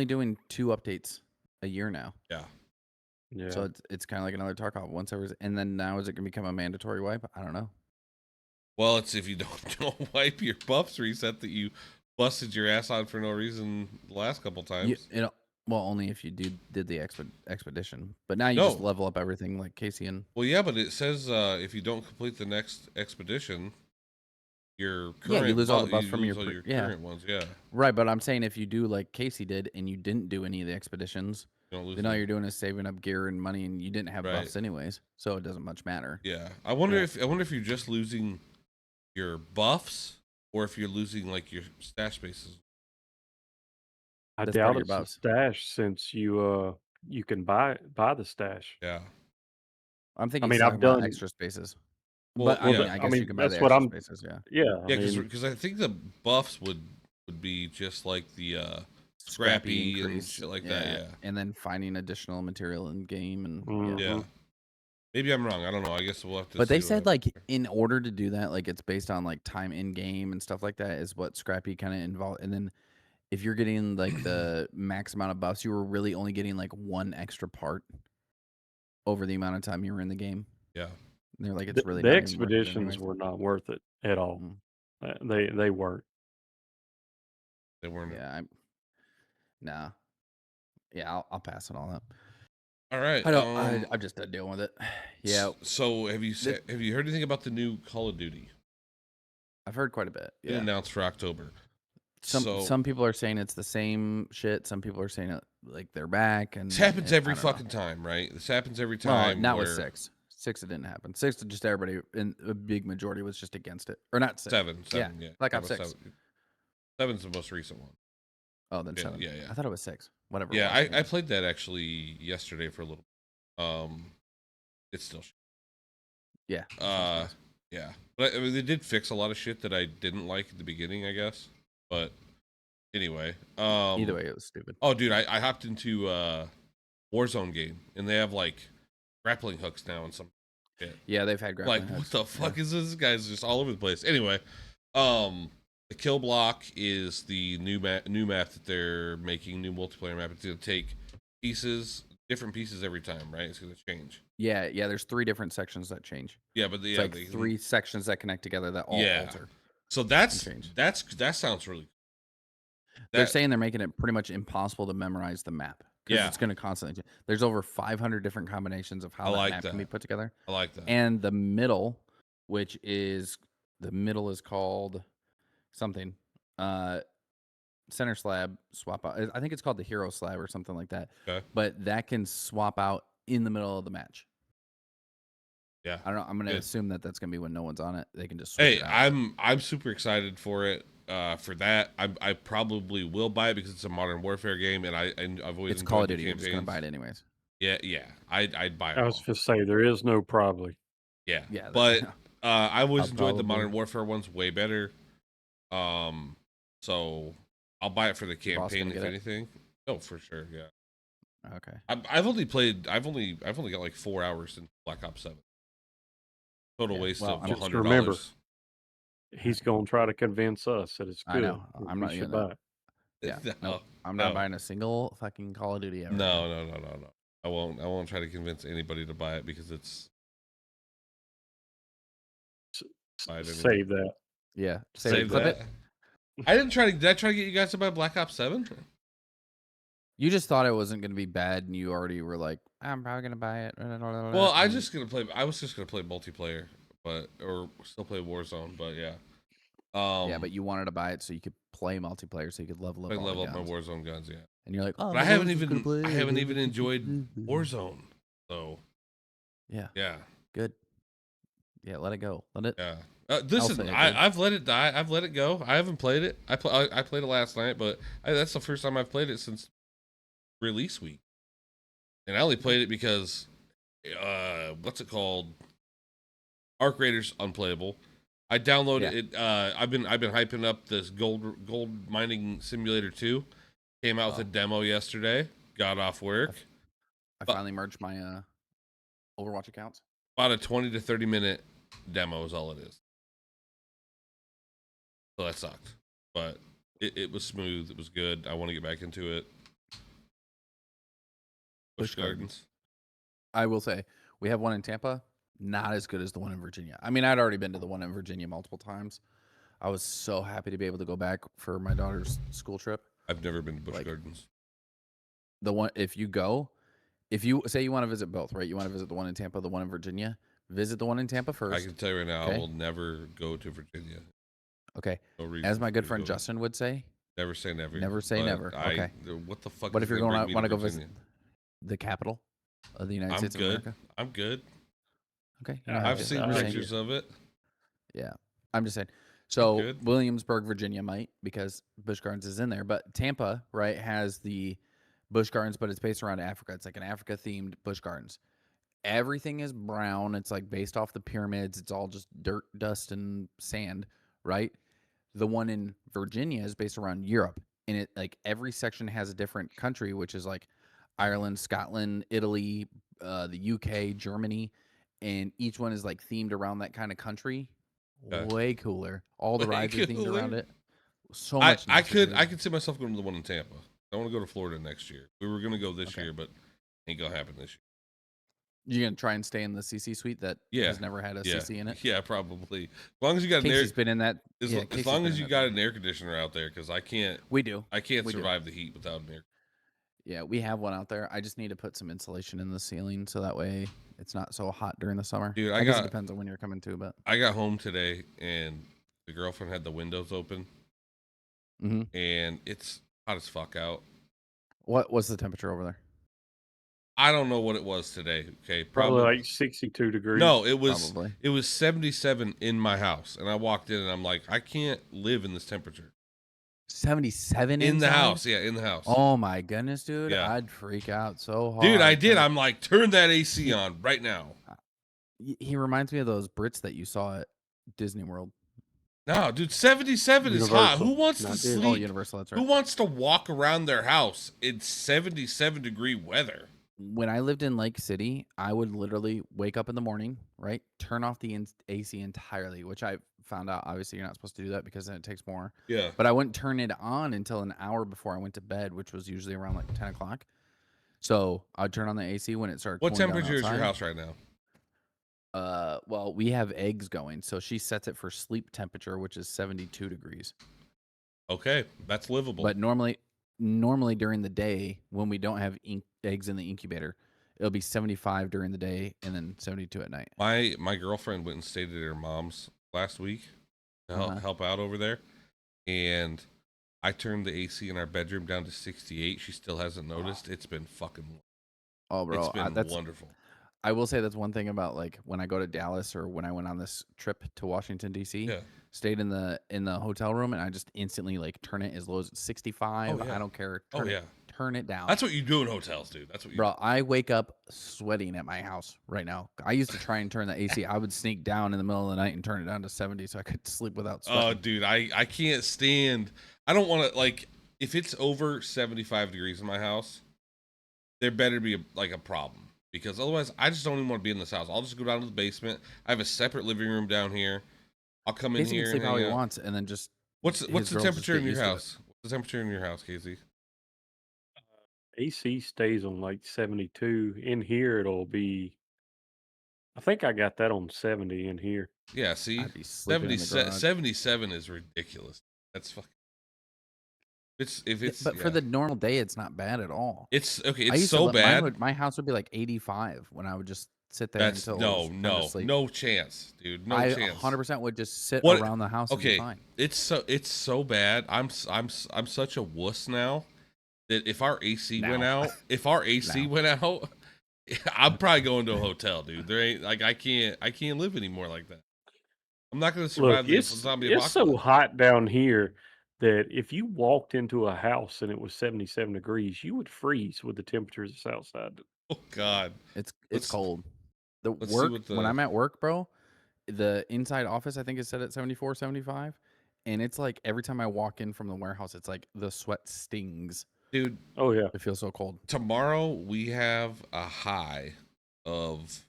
[SPEAKER 2] doing 2 updates a year now.
[SPEAKER 3] Yeah.
[SPEAKER 2] So it's kind of like another Tarkov once every, and then now is it gonna become a mandatory wipe? I don't know.
[SPEAKER 1] Well, it's if you don't wipe your buffs reset that you busted your ass on for no reason the last couple times.
[SPEAKER 2] Well, only if you did the expedition. But now you just level up everything like Casey and.
[SPEAKER 1] Well, yeah, but it says if you don't complete the next expedition, your current
[SPEAKER 2] you lose all the buffs from your
[SPEAKER 1] current ones. Yeah.
[SPEAKER 2] Right, but I'm saying if you do like Casey did and you didn't do any of the expeditions, Then all you're doing is saving up gear and money, and you didn't have buffs anyways, so it doesn't much matter.
[SPEAKER 1] Yeah, I wonder if you're just losing your buffs or if you're losing like your stash bases.
[SPEAKER 3] I doubt it's a stash since you can buy the stash.
[SPEAKER 1] Yeah.
[SPEAKER 2] I'm thinking I've done extra spaces.
[SPEAKER 1] Well,
[SPEAKER 2] but I guess you can buy the extra spaces, yeah.
[SPEAKER 3] Yeah.
[SPEAKER 1] Yeah, because I think the buffs would be just like the scrappy and shit like that, yeah.
[SPEAKER 2] And then finding additional material in game and
[SPEAKER 1] yeah. Maybe I'm wrong. I don't know. I guess we'll have to.
[SPEAKER 2] But they said like in order to do that, like it's based on like time in game and stuff like that is what scrappy kind of involved. And then if you're getting like the max amount of buffs, you were really only getting like one extra part over the amount of time you were in the game.
[SPEAKER 1] Yeah.
[SPEAKER 2] And they're like, it's really
[SPEAKER 3] the expeditions were not worth it at all. They weren't.
[SPEAKER 1] They weren't.
[SPEAKER 2] Yeah. Nah. Yeah, I'll pass it all up.
[SPEAKER 1] All right.
[SPEAKER 2] I'm just done dealing with it. Yeah.
[SPEAKER 1] So have you heard anything about the new Call of Duty?
[SPEAKER 2] I've heard quite a bit. Yeah.
[SPEAKER 1] Announced for October.
[SPEAKER 2] Some people are saying it's the same shit. Some people are saying it like they're back. And
[SPEAKER 1] this happens every fucking time, right? This happens every time.
[SPEAKER 2] Not with 6. 6 it didn't happen. 6 just everybody in a big majority was just against it, or not 6.
[SPEAKER 1] 7. Yeah.
[SPEAKER 2] Black Ops 6.
[SPEAKER 1] 7's the most recent one.
[SPEAKER 2] Oh, then 7. Yeah. I thought it was 6. Whatever.
[SPEAKER 1] Yeah, I played that actually yesterday for a little. It's still.
[SPEAKER 2] Yeah.
[SPEAKER 1] Yeah. But I mean, they did fix a lot of shit that I didn't like at the beginning, I guess. But anyway,
[SPEAKER 2] either way, it was stupid.
[SPEAKER 1] Oh, dude, I hopped into Warzone game, and they have like grappling hooks now and some shit.
[SPEAKER 2] Yeah, they've had grappling hooks.
[SPEAKER 1] What the fuck is this? This guy's just all over the place. Anyway, the kill block is the new map that they're making, new multiplayer map. It's gonna take different pieces every time, right? It's gonna change.
[SPEAKER 2] Yeah. There's 3 different sections that change.
[SPEAKER 1] Yeah, but
[SPEAKER 2] it's like 3 sections that connect together that all alter.
[SPEAKER 1] So that sounds really.
[SPEAKER 2] They're saying they're making it pretty much impossible to memorize the map because it's going to constantly. There's over 500 different combinations of how that map can be put together.
[SPEAKER 1] I like that.
[SPEAKER 2] And the middle, is called something. Center slab swap out. I think it's called the hero slab or something like that.
[SPEAKER 1] Okay.
[SPEAKER 2] But that can swap out in the middle of the match.
[SPEAKER 1] Yeah.
[SPEAKER 2] I don't know. I'm going to assume that that's going to be when no one's on it. They can just switch it
[SPEAKER 1] out. I'm super excited for it. For that, I probably will buy it because it's a Modern Warfare game, and I've always.
[SPEAKER 2] It's Call of Duty. You're just gonna buy it anyways.
[SPEAKER 1] Yeah. I'd buy it.
[SPEAKER 3] I was just say there is no probably.
[SPEAKER 1] Yeah. But I always enjoyed the Modern Warfare ones way better. So I'll buy it for the campaign if anything. Oh, for sure. Yeah.
[SPEAKER 2] Okay.
[SPEAKER 1] I've only got like 4 hours in Black Ops 7. Total waste of $100.
[SPEAKER 3] Remember, he's gonna try to convince us that it's good.
[SPEAKER 2] I know. I'm not even buy it. Yeah. No, I'm not buying a single fucking Call of Duty ever.
[SPEAKER 1] No. I won't try to convince anybody to buy it because it's.
[SPEAKER 3] Save that.
[SPEAKER 2] Yeah.
[SPEAKER 1] Save that. It. Did I try to get you guys to buy Black Ops 7?
[SPEAKER 2] You just thought it wasn't going to be bad, and you already were like, "I'm probably going to buy it."
[SPEAKER 1] Well, I was just going to play multiplayer, or still play Warzone, but yeah.
[SPEAKER 2] Yeah, but you wanted to buy it so you could play multiplayer, so you could level up.
[SPEAKER 1] Level up my Warzone guns, yeah.
[SPEAKER 2] And you're like, "Oh,
[SPEAKER 1] but I haven't even enjoyed Warzone, so
[SPEAKER 2] yeah,
[SPEAKER 1] yeah,
[SPEAKER 2] good. Yeah, let it go. Let it.
[SPEAKER 1] Yeah. Listen, I've let it die. I've let it go. I haven't played it. I played it last night, but that's the first time I've played it since release week. And I only played it because what's it called? Arc Raiders unplayable. I downloaded it. I've been hyping up this gold mining simulator 2. Came out with a demo yesterday. Got off work.
[SPEAKER 2] I finally merged my Overwatch accounts.
[SPEAKER 1] About a 20 to 30 minute demo is all it is. So that sucked. But it was smooth. It was good. I want to get back into it. Busch Gardens.
[SPEAKER 2] I will say, we have one in Tampa. Not as good as the one in Virginia. I mean, I'd already been to the one in Virginia multiple times. I was so happy to be able to go back for my daughter's school trip.
[SPEAKER 1] I've never been to Busch Gardens.
[SPEAKER 2] The one, if you say you want to visit both, right? You want to visit the one in Tampa, the one in Virginia. Visit the one in Tampa first.
[SPEAKER 1] I can tell you right now, I will never go to Virginia.
[SPEAKER 2] Okay. No reason. As my good friend Justin would say,
[SPEAKER 1] never say never.
[SPEAKER 2] Never say never. Okay.
[SPEAKER 1] What the fuck?
[SPEAKER 2] But if you're want to go visit, the capital of the United
[SPEAKER 1] I'm
[SPEAKER 2] States
[SPEAKER 1] good.
[SPEAKER 2] of America?
[SPEAKER 1] I'm good.
[SPEAKER 2] Okay,
[SPEAKER 1] I've seen pictures of it.
[SPEAKER 2] Yeah, I'm just saying.
[SPEAKER 1] I'm
[SPEAKER 2] So
[SPEAKER 1] good.
[SPEAKER 2] Williamsburg, Virginia, might because Busch Gardens is in there, but Tampa, right, has the Busch Gardens, but it's based around Africa. It's like an Africa themed Busch Gardens. Everything is brown. It's like based off the pyramids. It's all just dirt, dust, and sand, right? The one in Virginia is based around Europe, and it like every section has a different country, which is like Ireland, Scotland, Italy, the UK, Germany, and each one is like themed around that kind of country.
[SPEAKER 1] Okay.
[SPEAKER 2] Way cooler. All the
[SPEAKER 1] Way
[SPEAKER 2] rides are themed around
[SPEAKER 1] cooler.
[SPEAKER 2] it. So much nicer.
[SPEAKER 1] I could see myself going to the one in Tampa. I want to go to Florida next year. We were gonna go this year, but ain't gonna happen this year.
[SPEAKER 2] You're gonna try and stay in the CC suite that has never had a CC in it.
[SPEAKER 1] Yeah, probably. As long as you got
[SPEAKER 2] Casey's been in that.
[SPEAKER 1] as long as you got an air conditioner out there, because I can't.
[SPEAKER 2] We do.
[SPEAKER 1] I can't survive the heat without an air.
[SPEAKER 2] Yeah, we have one out there. I just need to put some insulation in the ceiling so that way it's not so hot during the summer.
[SPEAKER 1] Dude,
[SPEAKER 2] I guess it depends on when you're coming to, but
[SPEAKER 1] I got home today and the girlfriend had the windows open, and it's hot as fuck out.
[SPEAKER 2] What's the temperature over there?
[SPEAKER 1] I don't know what it was today. Okay,
[SPEAKER 3] probably like 62 degrees.
[SPEAKER 1] No, it was 77 in my house, and I walked in and I'm like, I can't live in this temperature.
[SPEAKER 2] 77
[SPEAKER 1] in
[SPEAKER 2] inside?
[SPEAKER 1] the house, yeah, in the house.
[SPEAKER 2] Oh my goodness, dude!
[SPEAKER 1] Yeah.
[SPEAKER 2] I'd freak out so hard.
[SPEAKER 1] Dude, I did. I'm like, turn that AC on right now.
[SPEAKER 2] He reminds me of those Brits that you saw at Disney World.
[SPEAKER 1] No, dude, 77 is hot. Who wants to sleep?
[SPEAKER 2] Oh, Universal, that's right.
[SPEAKER 1] Who wants to walk around their house in 77-degree weather?
[SPEAKER 2] When I lived in Lake City, I would literally wake up in the morning, right? Turn off the AC entirely, which I found out, obviously, you're not supposed to do that because then it takes more.
[SPEAKER 1] Yeah.
[SPEAKER 2] But I wouldn't turn it on until an hour before I went to bed, which was usually around like 10 o'clock. So I'd turn on the AC when it started.
[SPEAKER 1] What temperature is your house right now?
[SPEAKER 2] Well, we have eggs going, so she sets it for sleep temperature, which is 72 degrees.
[SPEAKER 1] Okay, that's livable.
[SPEAKER 2] But normally during the day, when we don't have eggs in the incubator, it'll be 75 during the day and then 72 at night.
[SPEAKER 1] My girlfriend went and stayed at her mom's last week to help out over there, and I turned the AC in our bedroom down to 68. She still hasn't noticed. It's been fucking.
[SPEAKER 2] Oh, bro,
[SPEAKER 1] it's been
[SPEAKER 2] that's
[SPEAKER 1] wonderful.
[SPEAKER 2] I will say that's one thing about like when I go to Dallas or when I went on this trip to Washington D.C.
[SPEAKER 1] Yeah.
[SPEAKER 2] Stayed in the hotel room and I just instantly like turn it as low as 65. I don't care. Turn it down.
[SPEAKER 1] That's what you do in hotels, dude. That's what you
[SPEAKER 2] do. I wake up sweating at my house right now. I used to try and turn the AC. I would sneak down in the middle of the night and turn it down to 70 so I could sleep without sweating.
[SPEAKER 1] Oh, dude, I can't stand. I don't want to, like, if it's over 75 degrees in my house, there better be a problem. Because otherwise, I just don't even want to be in this house. I'll just go down to the basement. I have a separate living room down here. I'll come in here
[SPEAKER 2] and sleep how he wants, and then just.
[SPEAKER 1] What's the temperature in your house? What's the temperature in your house, Casey?
[SPEAKER 3] AC stays on like 72. In here, it'll be. I think I got that on 70 in here.
[SPEAKER 1] Yeah, see, 77 is ridiculous. That's fucking.
[SPEAKER 2] But for the normal day, it's not bad at all.
[SPEAKER 1] It's okay. It's so bad.
[SPEAKER 2] My house would be like 85 when I would just sit there until
[SPEAKER 1] no chance, dude. No chance.
[SPEAKER 2] 100% would just sit around the house.
[SPEAKER 1] Okay,
[SPEAKER 2] and be fine.
[SPEAKER 1] It's so bad. I'm such a wuss now that if our AC went out, I'm probably going to a hotel, dude. There ain't I can't live anymore like that. I'm not going to survive the zombie apocalypse.
[SPEAKER 3] It's so hot down here that if you walked into a house and it was 77 degrees, you would freeze with the temperatures outside.
[SPEAKER 1] Oh God,
[SPEAKER 2] it's cold. When I'm at work, bro, the inside office I think is set at 74, 75, and it's like every time I walk in from the warehouse, it's like the sweat stings,
[SPEAKER 1] dude.
[SPEAKER 3] Oh yeah,
[SPEAKER 2] it feels so cold.
[SPEAKER 1] Tomorrow we have a high of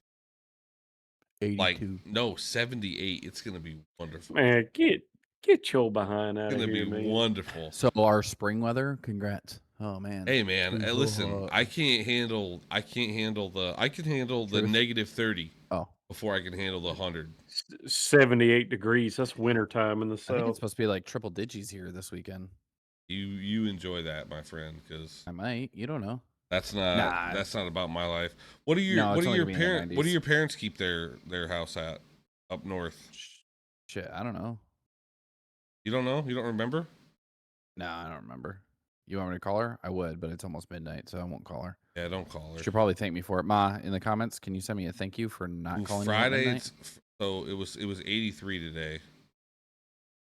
[SPEAKER 2] 82.
[SPEAKER 1] 78. It's gonna be wonderful.
[SPEAKER 3] Man, Get your behind out of here, man.
[SPEAKER 1] It's gonna be wonderful.
[SPEAKER 2] So our spring weather, congrats. Oh man.
[SPEAKER 1] Hey man, listen, I can handle the negative 30.
[SPEAKER 2] Oh.
[SPEAKER 1] Before I can handle the 100.
[SPEAKER 3] 78 degrees. That's winter time in the south.
[SPEAKER 2] I think it's supposed to be like triple digits here this weekend.
[SPEAKER 1] You enjoy that, my friend, because
[SPEAKER 2] I might. You don't know.
[SPEAKER 1] That's not about my life. What do your parents keep their house at up north?
[SPEAKER 2] Shit, I don't know.
[SPEAKER 1] You don't know? You don't remember?
[SPEAKER 2] No, I don't remember. You want me to call her? I would, but it's almost midnight, so I won't call her.
[SPEAKER 1] Yeah, don't call her.
[SPEAKER 2] She'll probably thank me for it. Ma, in the comments, can you send me a thank you for not calling
[SPEAKER 1] Friday,
[SPEAKER 2] me at midnight?
[SPEAKER 1] so it was 83 today.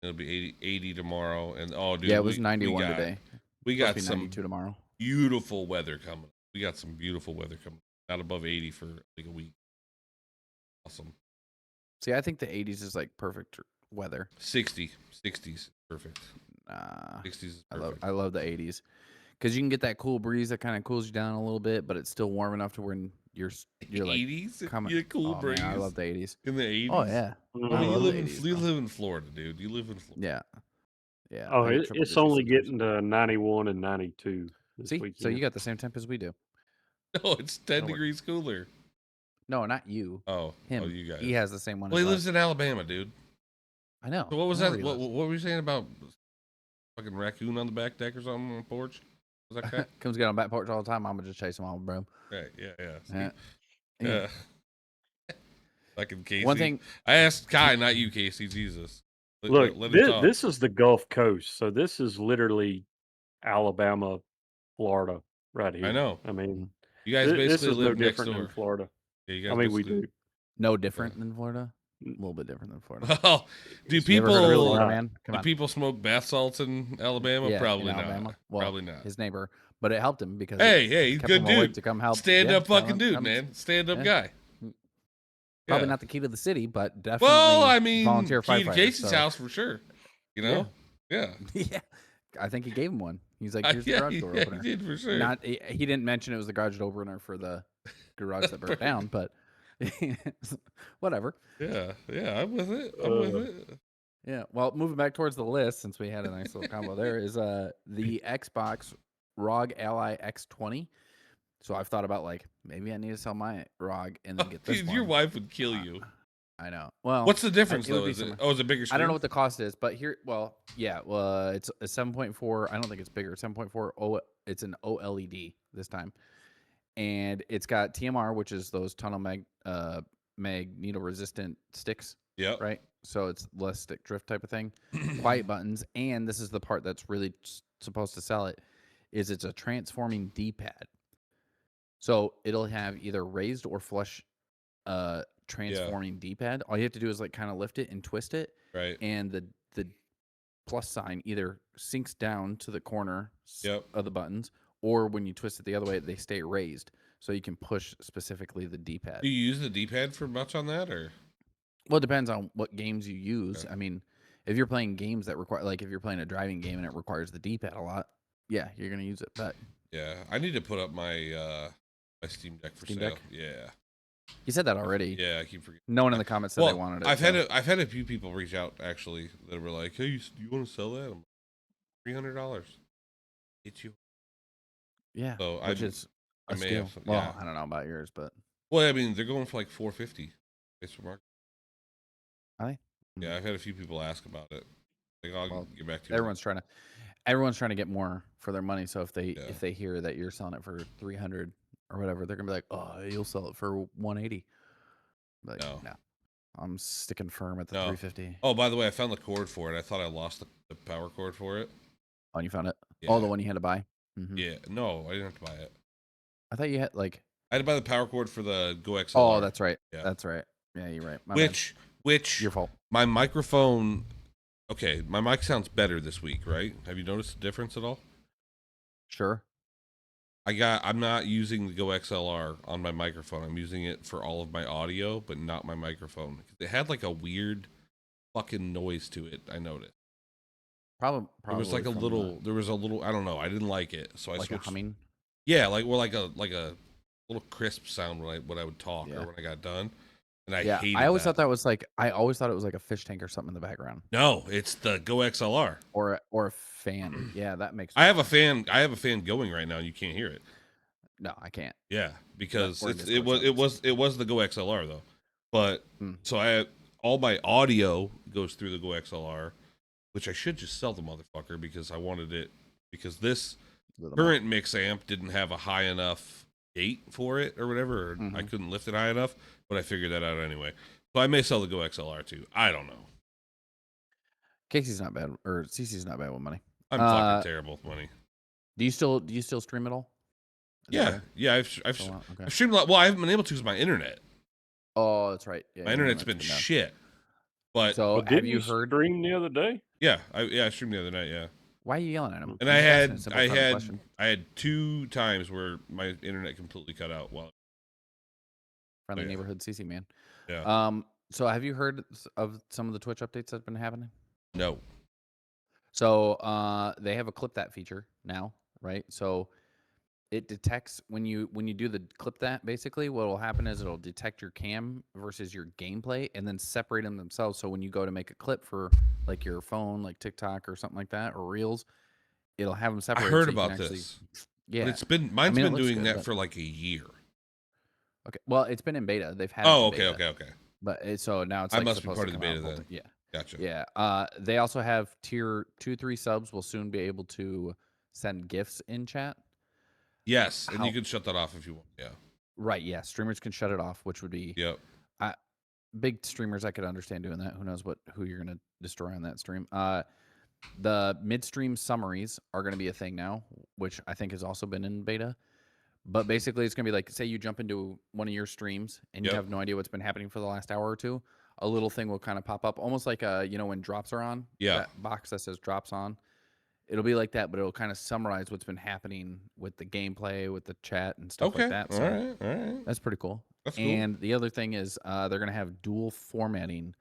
[SPEAKER 1] It'll be 80 tomorrow, and dude,
[SPEAKER 2] yeah, it was 91 today.
[SPEAKER 1] We got some
[SPEAKER 2] 92 tomorrow.
[SPEAKER 1] Beautiful weather coming. We got some beautiful weather coming. Not above 80 for like a week. Awesome.
[SPEAKER 2] See, I think the 80s is like perfect weather.
[SPEAKER 1] 60s, perfect. 60s is perfect.
[SPEAKER 2] I love the 80s because you can get that cool breeze that kind of cools you down a little bit, but it's still warm enough to when you're like
[SPEAKER 1] 80s.
[SPEAKER 2] Coming.
[SPEAKER 1] Cool breeze.
[SPEAKER 2] Man, I love the 80s.
[SPEAKER 1] In the 80s.
[SPEAKER 2] Oh yeah.
[SPEAKER 1] You live in Florida, dude. You live in Florida.
[SPEAKER 2] Yeah.
[SPEAKER 3] Oh, it's only getting to 91 and 92 this weekend.
[SPEAKER 2] So you got the same temp as we do.
[SPEAKER 1] No, it's 10 degrees cooler.
[SPEAKER 2] No, not you.
[SPEAKER 1] Oh,
[SPEAKER 2] him.
[SPEAKER 1] You guys.
[SPEAKER 2] He has the same one.
[SPEAKER 1] Well, he lives in Alabama, dude.
[SPEAKER 2] I know.
[SPEAKER 1] So what was that? What were you saying about fucking raccoon on the back deck or something on the porch? Was that guy?
[SPEAKER 2] Comes get on the back porch all the time. I'm gonna just chase him all, bro.
[SPEAKER 1] Right. Yeah. Fucking Casey.
[SPEAKER 2] One thing
[SPEAKER 1] I asked Kai, not you, Casey. Jesus.
[SPEAKER 3] Look, this is the Gulf Coast, so this is literally Alabama, Florida, right here.
[SPEAKER 1] I know.
[SPEAKER 3] I mean,
[SPEAKER 1] you guys basically
[SPEAKER 3] this is
[SPEAKER 1] live
[SPEAKER 3] no
[SPEAKER 1] next
[SPEAKER 3] different
[SPEAKER 1] door.
[SPEAKER 3] than Florida.
[SPEAKER 1] Yeah, you guys
[SPEAKER 3] I mean, we do.
[SPEAKER 2] No different than Florida. A little bit different than Florida.
[SPEAKER 1] Well, do people smoke bath salts in Alabama?
[SPEAKER 2] Yeah,
[SPEAKER 1] probably
[SPEAKER 2] in
[SPEAKER 1] not.
[SPEAKER 2] Alabama. Well,
[SPEAKER 1] probably not.
[SPEAKER 2] His neighbor, but it helped him because
[SPEAKER 1] hey, he's a good dude.
[SPEAKER 2] To come help.
[SPEAKER 1] Stand up fucking dude, man. Stand up guy.
[SPEAKER 2] Probably not the key to the city, but definitely.
[SPEAKER 1] Well, I mean,
[SPEAKER 2] volunteer
[SPEAKER 1] key to Casey's house for sure. You know. Yeah.
[SPEAKER 2] I think he gave him one. He's like, "Here's the garage door opener."
[SPEAKER 1] He did for sure.
[SPEAKER 2] He didn't mention it was the garage door opener for the garage that burnt down, but whatever.
[SPEAKER 1] Yeah, I'm with it.
[SPEAKER 2] Yeah. Well, moving back towards the list, since we had a nice little combo there, is the Xbox ROG Ally X20. So I've thought about like maybe I need to sell my ROG and then get this one.
[SPEAKER 1] Your wife would kill you.
[SPEAKER 2] I know. Well,
[SPEAKER 1] what's the difference though? Is it a bigger screen?
[SPEAKER 2] I don't know what the cost is, but here, it's a 7.4. I don't think it's bigger. 7.4. It's an OLED this time, and it's got TMR, which is those tunnel magneto resistant sticks.
[SPEAKER 1] Yeah.
[SPEAKER 2] Right. So it's less stick drift type of thing. Quiet buttons, and this is the part that's really supposed to sell it. It's a transforming D-pad. So it'll have either raised or flush transforming D-pad. All you have to do is like kind of lift it and twist it.
[SPEAKER 1] Right.
[SPEAKER 2] And the plus sign either sinks down to the corner of the buttons, or when you twist it the other way, they stay raised. So you can push specifically the D-pad.
[SPEAKER 1] Do you use the D-pad for much on that, or?
[SPEAKER 2] Well, it depends on what games you use. Okay. I mean, if you're playing games that require, like if you're playing a driving game and it requires the D-pad a lot, yeah, you're going to use it. But
[SPEAKER 1] yeah, I need to put up my my Steam Deck for sale. Yeah.
[SPEAKER 2] You said that already.
[SPEAKER 1] Yeah, I keep forgetting.
[SPEAKER 2] No one in the comments said they wanted it.
[SPEAKER 1] I've had a few people reach out actually that were like, "Hey, you want to sell that? I'm $300. It's you."
[SPEAKER 2] Yeah.
[SPEAKER 1] So
[SPEAKER 2] which is a steal. Well, I don't know about yours, but
[SPEAKER 1] I mean, they're going for like $450. It's market.
[SPEAKER 2] Really?
[SPEAKER 1] Yeah, I've had a few people ask about it. Like, I'll get back to you.
[SPEAKER 2] Everyone's trying to get more for their money. So if they hear that you're selling it for $300 or whatever, they're gonna be like, "Oh, you'll sell it for $180." Like, no, I'm sticking firm at the $350.
[SPEAKER 1] Oh, by the way, I found the cord for it. I thought I lost the power cord for it.
[SPEAKER 2] Oh, you found it?
[SPEAKER 1] Yeah.
[SPEAKER 2] Oh, the one you had to buy?
[SPEAKER 1] Mm-hmm. Yeah. No, I didn't have to buy it.
[SPEAKER 2] I thought you had I
[SPEAKER 1] had to buy the power cord for the Go XLR.
[SPEAKER 2] Oh, that's right. Yeah. That's right. Yeah, you're right.
[SPEAKER 1] Which
[SPEAKER 2] your fault.
[SPEAKER 1] My microphone. Okay, my mic sounds better this week, right? Have you noticed a difference at all?
[SPEAKER 2] Sure.
[SPEAKER 1] I'm not using the Go XLR on my microphone. I'm using it for all of my audio, but not my microphone. It had like a weird fucking noise to it. I noticed.
[SPEAKER 2] Probably.
[SPEAKER 1] There was like a little. I don't know. I didn't like it, so I switched.
[SPEAKER 2] Like a humming.
[SPEAKER 1] Yeah, like a little crisp sound when I would talk or when I got done. And I hated
[SPEAKER 2] I always thought that was like I always thought it was like a fish tank or something in the background.
[SPEAKER 1] No, it's the Go XLR
[SPEAKER 2] or a fan. Yeah, that makes sense.
[SPEAKER 1] I have a fan going right now and you can't hear it.
[SPEAKER 2] No, I can't.
[SPEAKER 1] Yeah, because it was the Go XLR though. But so all my audio goes through the Go XLR, which I should just sell the motherfucker because I wanted it because this current mix amp didn't have a high enough gate for it or whatever, or I couldn't lift it high enough, but I figured that out anyway. So I may sell the Go XLR too. I don't know.
[SPEAKER 2] Casey's not bad, or CC's not bad with money.
[SPEAKER 1] I'm fucking terrible with money.
[SPEAKER 2] Do you still stream at all?
[SPEAKER 1] Yeah. I've streamed a lot. Well, I haven't been able to because my internet.
[SPEAKER 2] Oh, that's right. Yeah,
[SPEAKER 1] my internet's been shit. But
[SPEAKER 2] so
[SPEAKER 3] have you heard stream the other day?
[SPEAKER 1] Yeah, I streamed the other night. Yeah.
[SPEAKER 2] Why are you yelling at him?
[SPEAKER 1] And I had 2 times where my internet completely cut out while
[SPEAKER 2] friendly neighborhood CC man.
[SPEAKER 1] Yeah.
[SPEAKER 2] So have you heard of some of the Twitch updates that have been happening?
[SPEAKER 1] No.
[SPEAKER 2] So they have a clip that feature now, right? So it detects when you do the clip that, basically what will happen is it'll detect your cam versus your gameplay and then separate them themselves. So when you go to make a clip for like your phone, like TikTok or something like that, or Reels, it'll have them separate.
[SPEAKER 1] I heard about this.
[SPEAKER 2] Yeah,
[SPEAKER 1] but mine's been doing that for like a year.
[SPEAKER 2] Okay, well, it's been in beta. They've had.
[SPEAKER 1] Oh, okay.
[SPEAKER 2] But so now it's.
[SPEAKER 1] I must be part of the beta then.
[SPEAKER 2] Yeah.
[SPEAKER 1] Gotcha.
[SPEAKER 2] Yeah. They also have tier 2-3 subs will soon be able to send gifts in chat.
[SPEAKER 1] Yes, and you can shut that off if you want. Yeah.
[SPEAKER 2] Right. Yeah. Streamers can shut it off, which would be.
[SPEAKER 1] Yep.
[SPEAKER 2] Big streamers, I could understand doing that. Who knows who you're gonna destroy on that stream. The midstream summaries are gonna be a thing now, which I think has also been in beta. But basically, it's gonna be like, say you jump into one of your streams and you have no idea what's been happening for the last hour or two. A little thing will kind of pop up, almost like when drops are on.
[SPEAKER 1] Yeah.
[SPEAKER 2] That box that says drops on. It'll be like that, but it'll kind of summarize what's been happening with the gameplay, with the chat and stuff like that. So
[SPEAKER 1] all right.
[SPEAKER 2] That's pretty cool.
[SPEAKER 1] That's cool.
[SPEAKER 2] And the other thing is they're gonna have dual formatting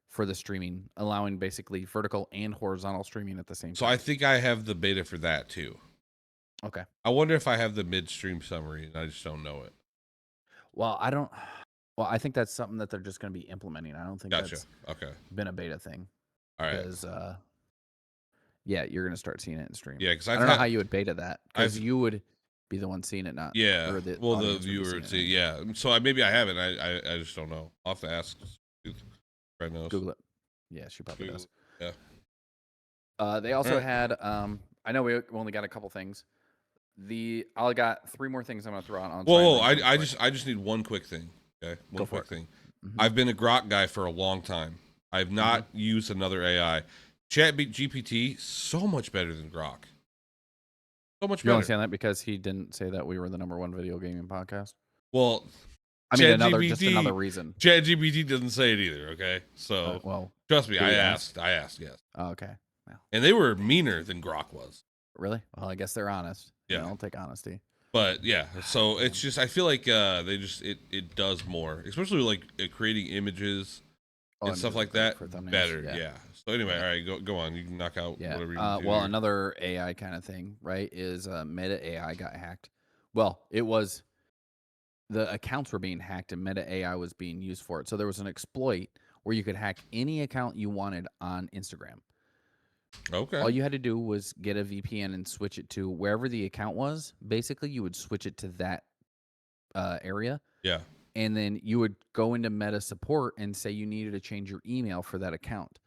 [SPEAKER 2] for the streaming, allowing basically vertical and horizontal streaming at the same time.
[SPEAKER 1] So I think I have the beta for that too.
[SPEAKER 2] Okay.
[SPEAKER 1] I wonder if I have the midstream summary and I just don't know it.
[SPEAKER 2] Well, I think that's something that they're just going to be implementing. I don't think that's been a beta thing.
[SPEAKER 1] All right.
[SPEAKER 2] Because, yeah, you're going to start seeing it in stream.
[SPEAKER 1] Yeah, because
[SPEAKER 2] I don't know how you would beta that. Because you would be the one seeing it, not.
[SPEAKER 1] Yeah. The viewer would see it. Yeah. So maybe I haven't. I just don't know. I'll have to ask. Right now.
[SPEAKER 2] Google it. Yeah, she probably does.
[SPEAKER 1] Yeah.
[SPEAKER 2] They also had. I know we only got a couple things. I got 3 more things I'm gonna throw out on.
[SPEAKER 1] Whoa! I just need one quick thing. Okay, one quick thing. Mm-hmm. I've been a Grok guy for a long time. I've not used another AI. ChatGPT so much better than Grok. So much better.
[SPEAKER 2] You understand that because he didn't say that we were the #1 video gaming podcast.
[SPEAKER 1] Well,
[SPEAKER 2] I mean, just another reason.
[SPEAKER 1] ChatGPT doesn't say it either. Okay, so
[SPEAKER 2] well,
[SPEAKER 1] trust me, I asked. Yes.
[SPEAKER 2] Oh, okay. Well.
[SPEAKER 1] And they were meaner than Grok was.
[SPEAKER 2] Really? Well, I guess they're honest.
[SPEAKER 1] Yeah,
[SPEAKER 2] I'll take honesty.
[SPEAKER 1] But yeah, so it's just I feel like they just it does more, especially like creating images and stuff like that. Better, yeah. So anyway, all right, go on. You can knock out whatever you do.
[SPEAKER 2] Well, another AI kind of thing, right? Is Meta AI got hacked. Well, it was the accounts were being hacked and Meta AI was being used for it. So there was an exploit where you could hack any account you wanted on Instagram.
[SPEAKER 1] Okay.
[SPEAKER 2] All you had to do was get a VPN and switch it to wherever the account was. Basically, you would switch it to that area.
[SPEAKER 1] Yeah.
[SPEAKER 2] And then you would go into Meta support and say you needed to change your email for that account.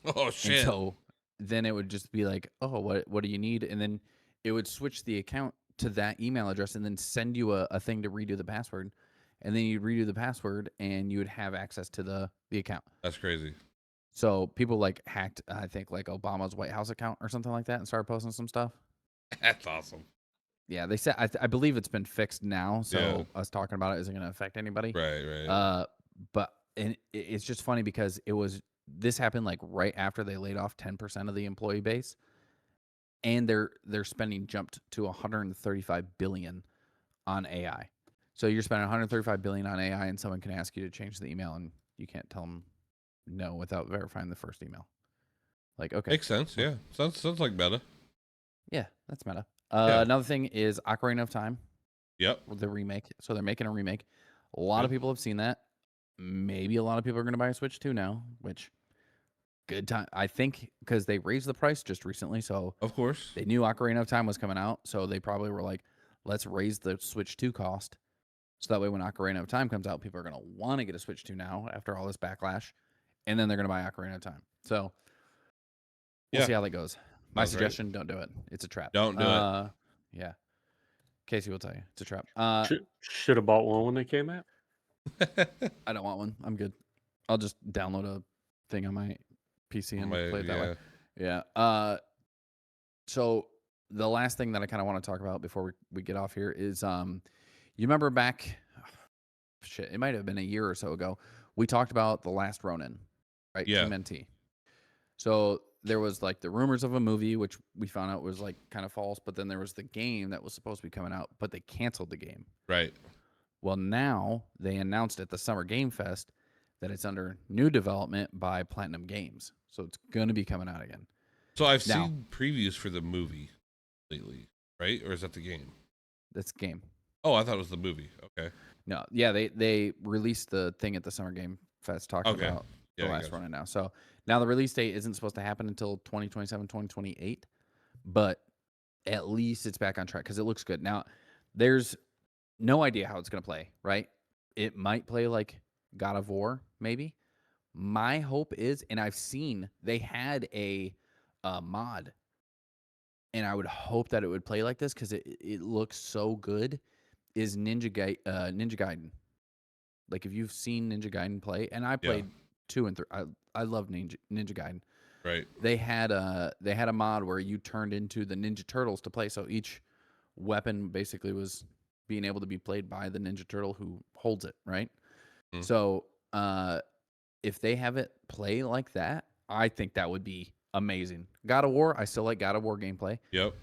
[SPEAKER 1] Oh, shit.
[SPEAKER 2] And so then it would just be like, oh, what do you need? And then it would switch the account to that email address and then send you a thing to redo the password. And then you'd redo the password and you would have access to the account.
[SPEAKER 1] That's crazy.
[SPEAKER 2] So people like hacked, I think, like Obama's White House account or something like that and started posting some stuff.
[SPEAKER 1] That's awesome.
[SPEAKER 2] Yeah, they said I believe it's been fixed now. So us talking about it isn't going to affect anybody.
[SPEAKER 1] Right.
[SPEAKER 2] But it's just funny because this happened like right after they laid off 10% of the employee base, and their spending jumped to 135 billion on AI. So you're spending 135 billion on AI, and someone can ask you to change the email, and you can't tell them no without verifying the first email. Like, okay,
[SPEAKER 1] makes sense. Yeah, sounds like meta.
[SPEAKER 2] Yeah, that's meta. Another thing is Ocarina of Time.
[SPEAKER 1] Yep.
[SPEAKER 2] The remake. So they're making a remake. A lot of people have seen that. Maybe a lot of people are going to buy a Switch 2 now, which good time. I think because they raised the price just recently, so
[SPEAKER 1] of course
[SPEAKER 2] they knew Ocarina of Time was coming out, so they probably were like, let's raise the Switch 2 cost, so that way when Ocarina of Time comes out, people are going to want to get a Switch 2 now after all this backlash, and then they're going to buy Ocarina of Time. So we'll see how that goes. My suggestion, don't do it. It's a trap.
[SPEAKER 1] Don't do it.
[SPEAKER 2] Yeah. Casey will tell you. It's a trap.
[SPEAKER 3] Should have bought one when they came out.
[SPEAKER 2] I don't want one. I'm good. I'll just download a thing on my PC and play it that way. Yeah. So the last thing that I kind of want to talk about before we get off here is you remember back shit, it might have been a year or so ago, we talked about The Last Ronin, right?
[SPEAKER 1] Yeah.
[SPEAKER 2] TMNT. So there was like the rumors of a movie, which we found out was like kind of false, but then there was the game that was supposed to be coming out, but they canceled the game.
[SPEAKER 1] Right.
[SPEAKER 2] Well, now they announced at the Summer Game Fest that it's under new development by Platinum Games. So it's going to be coming out again.
[SPEAKER 1] So I've seen previews for the movie lately, right? Or is that the game?
[SPEAKER 2] That's the game.
[SPEAKER 1] Oh, I thought it was the movie. Okay.
[SPEAKER 2] No, yeah, they released the thing at the Summer Game Fest talking about The Last Ronin now. So now the release date isn't supposed to happen until 2027, 2028, but at least it's back on track because it looks good. Now, there's no idea how it's going to play, right? It might play like God of War, maybe. My hope is, and I've seen they had a mod, and I would hope that it would play like this because it looks so good, is Ninja Gaiden. Like, if you've seen Ninja Gaiden play, and I played 2 and 3, I love Ninja Gaiden.
[SPEAKER 1] Right.
[SPEAKER 2] They had a mod where you turned into the Ninja Turtles to play. So each weapon basically was being able to be played by the Ninja Turtle who holds it, right? Mm. So if they have it play like that, I think that would be amazing. God of War, I still like God of War gameplay.
[SPEAKER 1] Yep.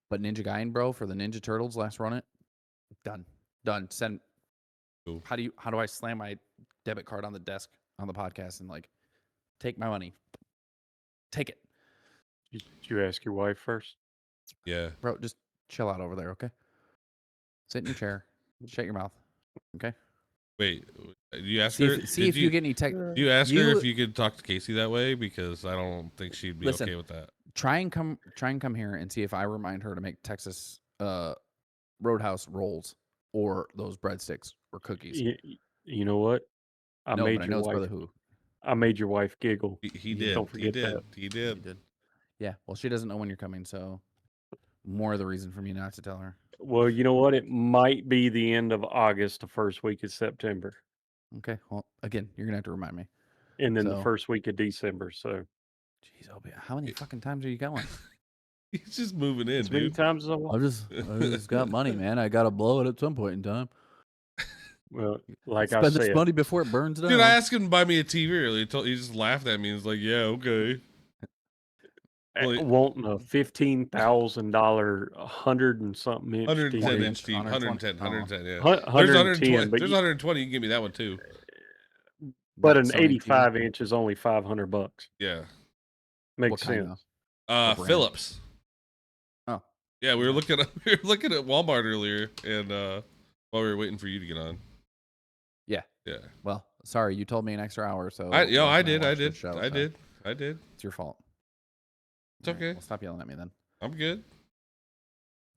[SPEAKER 2] But Ninja Gaiden, bro, for the Ninja Turtles Last Ronin, done. Send. Cool. How do I slam my debit card on the desk on the podcast and like take my money? Take it.
[SPEAKER 3] Did you ask your wife first?
[SPEAKER 1] Yeah.
[SPEAKER 2] Bro, just chill out over there, okay? Sit in your chair. Shut your mouth. Okay?
[SPEAKER 1] Wait, you ask her?
[SPEAKER 2] See if you get any tech.
[SPEAKER 1] You ask her if you could talk to Casey that way, because I don't think she'd be okay with that.
[SPEAKER 2] Try and come here and see if I remind her to make Texas Roadhouse rolls or those breadsticks or cookies.
[SPEAKER 3] You know what? I made your wife giggle.
[SPEAKER 1] He did. Don't forget that. He did.
[SPEAKER 2] Yeah. Well, she doesn't know when you're coming, so more of the reason for me not to tell her.
[SPEAKER 3] Well, you know what? It might be the end of August, the first week of September.
[SPEAKER 2] Okay. Well, again, you're gonna have to remind me.
[SPEAKER 3] And then the first week of December. So,
[SPEAKER 2] jeez, how many fucking times are you going?
[SPEAKER 1] He's just moving in,
[SPEAKER 3] as many times as I want.
[SPEAKER 2] I just got money, man. I gotta blow it at some point in time.
[SPEAKER 3] Well, like
[SPEAKER 2] I said, spend this money before it burns down.
[SPEAKER 1] Dude, I asked him to buy me a TV earlier. He just laughed at me and was like, "Yeah, okay."
[SPEAKER 3] Wanting a $15,000 100 and something inch
[SPEAKER 1] 110 inch TV, 110, yeah.
[SPEAKER 3] 110,
[SPEAKER 1] there's 120. You can give me that one too.
[SPEAKER 3] But an 85 inch is only $500.
[SPEAKER 1] Yeah,
[SPEAKER 3] makes sense.
[SPEAKER 1] Philips.
[SPEAKER 2] Oh,
[SPEAKER 1] yeah, we were looking at Walmart earlier, and while we were waiting for you to get on. Yeah.
[SPEAKER 2] Well, sorry, you told me an extra hour, so
[SPEAKER 1] I did. It's
[SPEAKER 2] your fault.
[SPEAKER 1] It's okay.
[SPEAKER 2] Well, stop yelling at me then.
[SPEAKER 1] I'm good.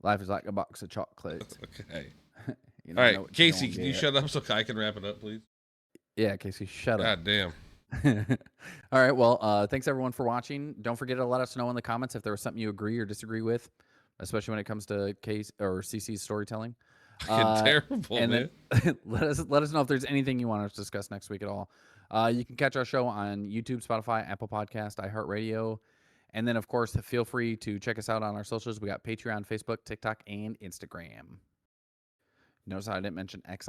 [SPEAKER 2] Life is like a box of chocolates.
[SPEAKER 1] Okay. All right, Casey, can you shut up so I can wrap it up, please?
[SPEAKER 2] Yeah, Casey, shut up.
[SPEAKER 1] God damn.
[SPEAKER 2] All right, well, thanks everyone for watching. Don't forget to let us know in the comments if there was something you agree or disagree with, especially when it comes to Case or CC's storytelling.
[SPEAKER 1] Terrible,
[SPEAKER 2] and
[SPEAKER 1] man.
[SPEAKER 2] Then let us know if there's anything you want us to discuss next week at all. You can catch our show on YouTube, Spotify, Apple Podcast, iHeartRadio. And then, of course, feel free to check us out on our socials. We got Patreon, Facebook, TikTok, and Instagram. Notice how I didn't mention X.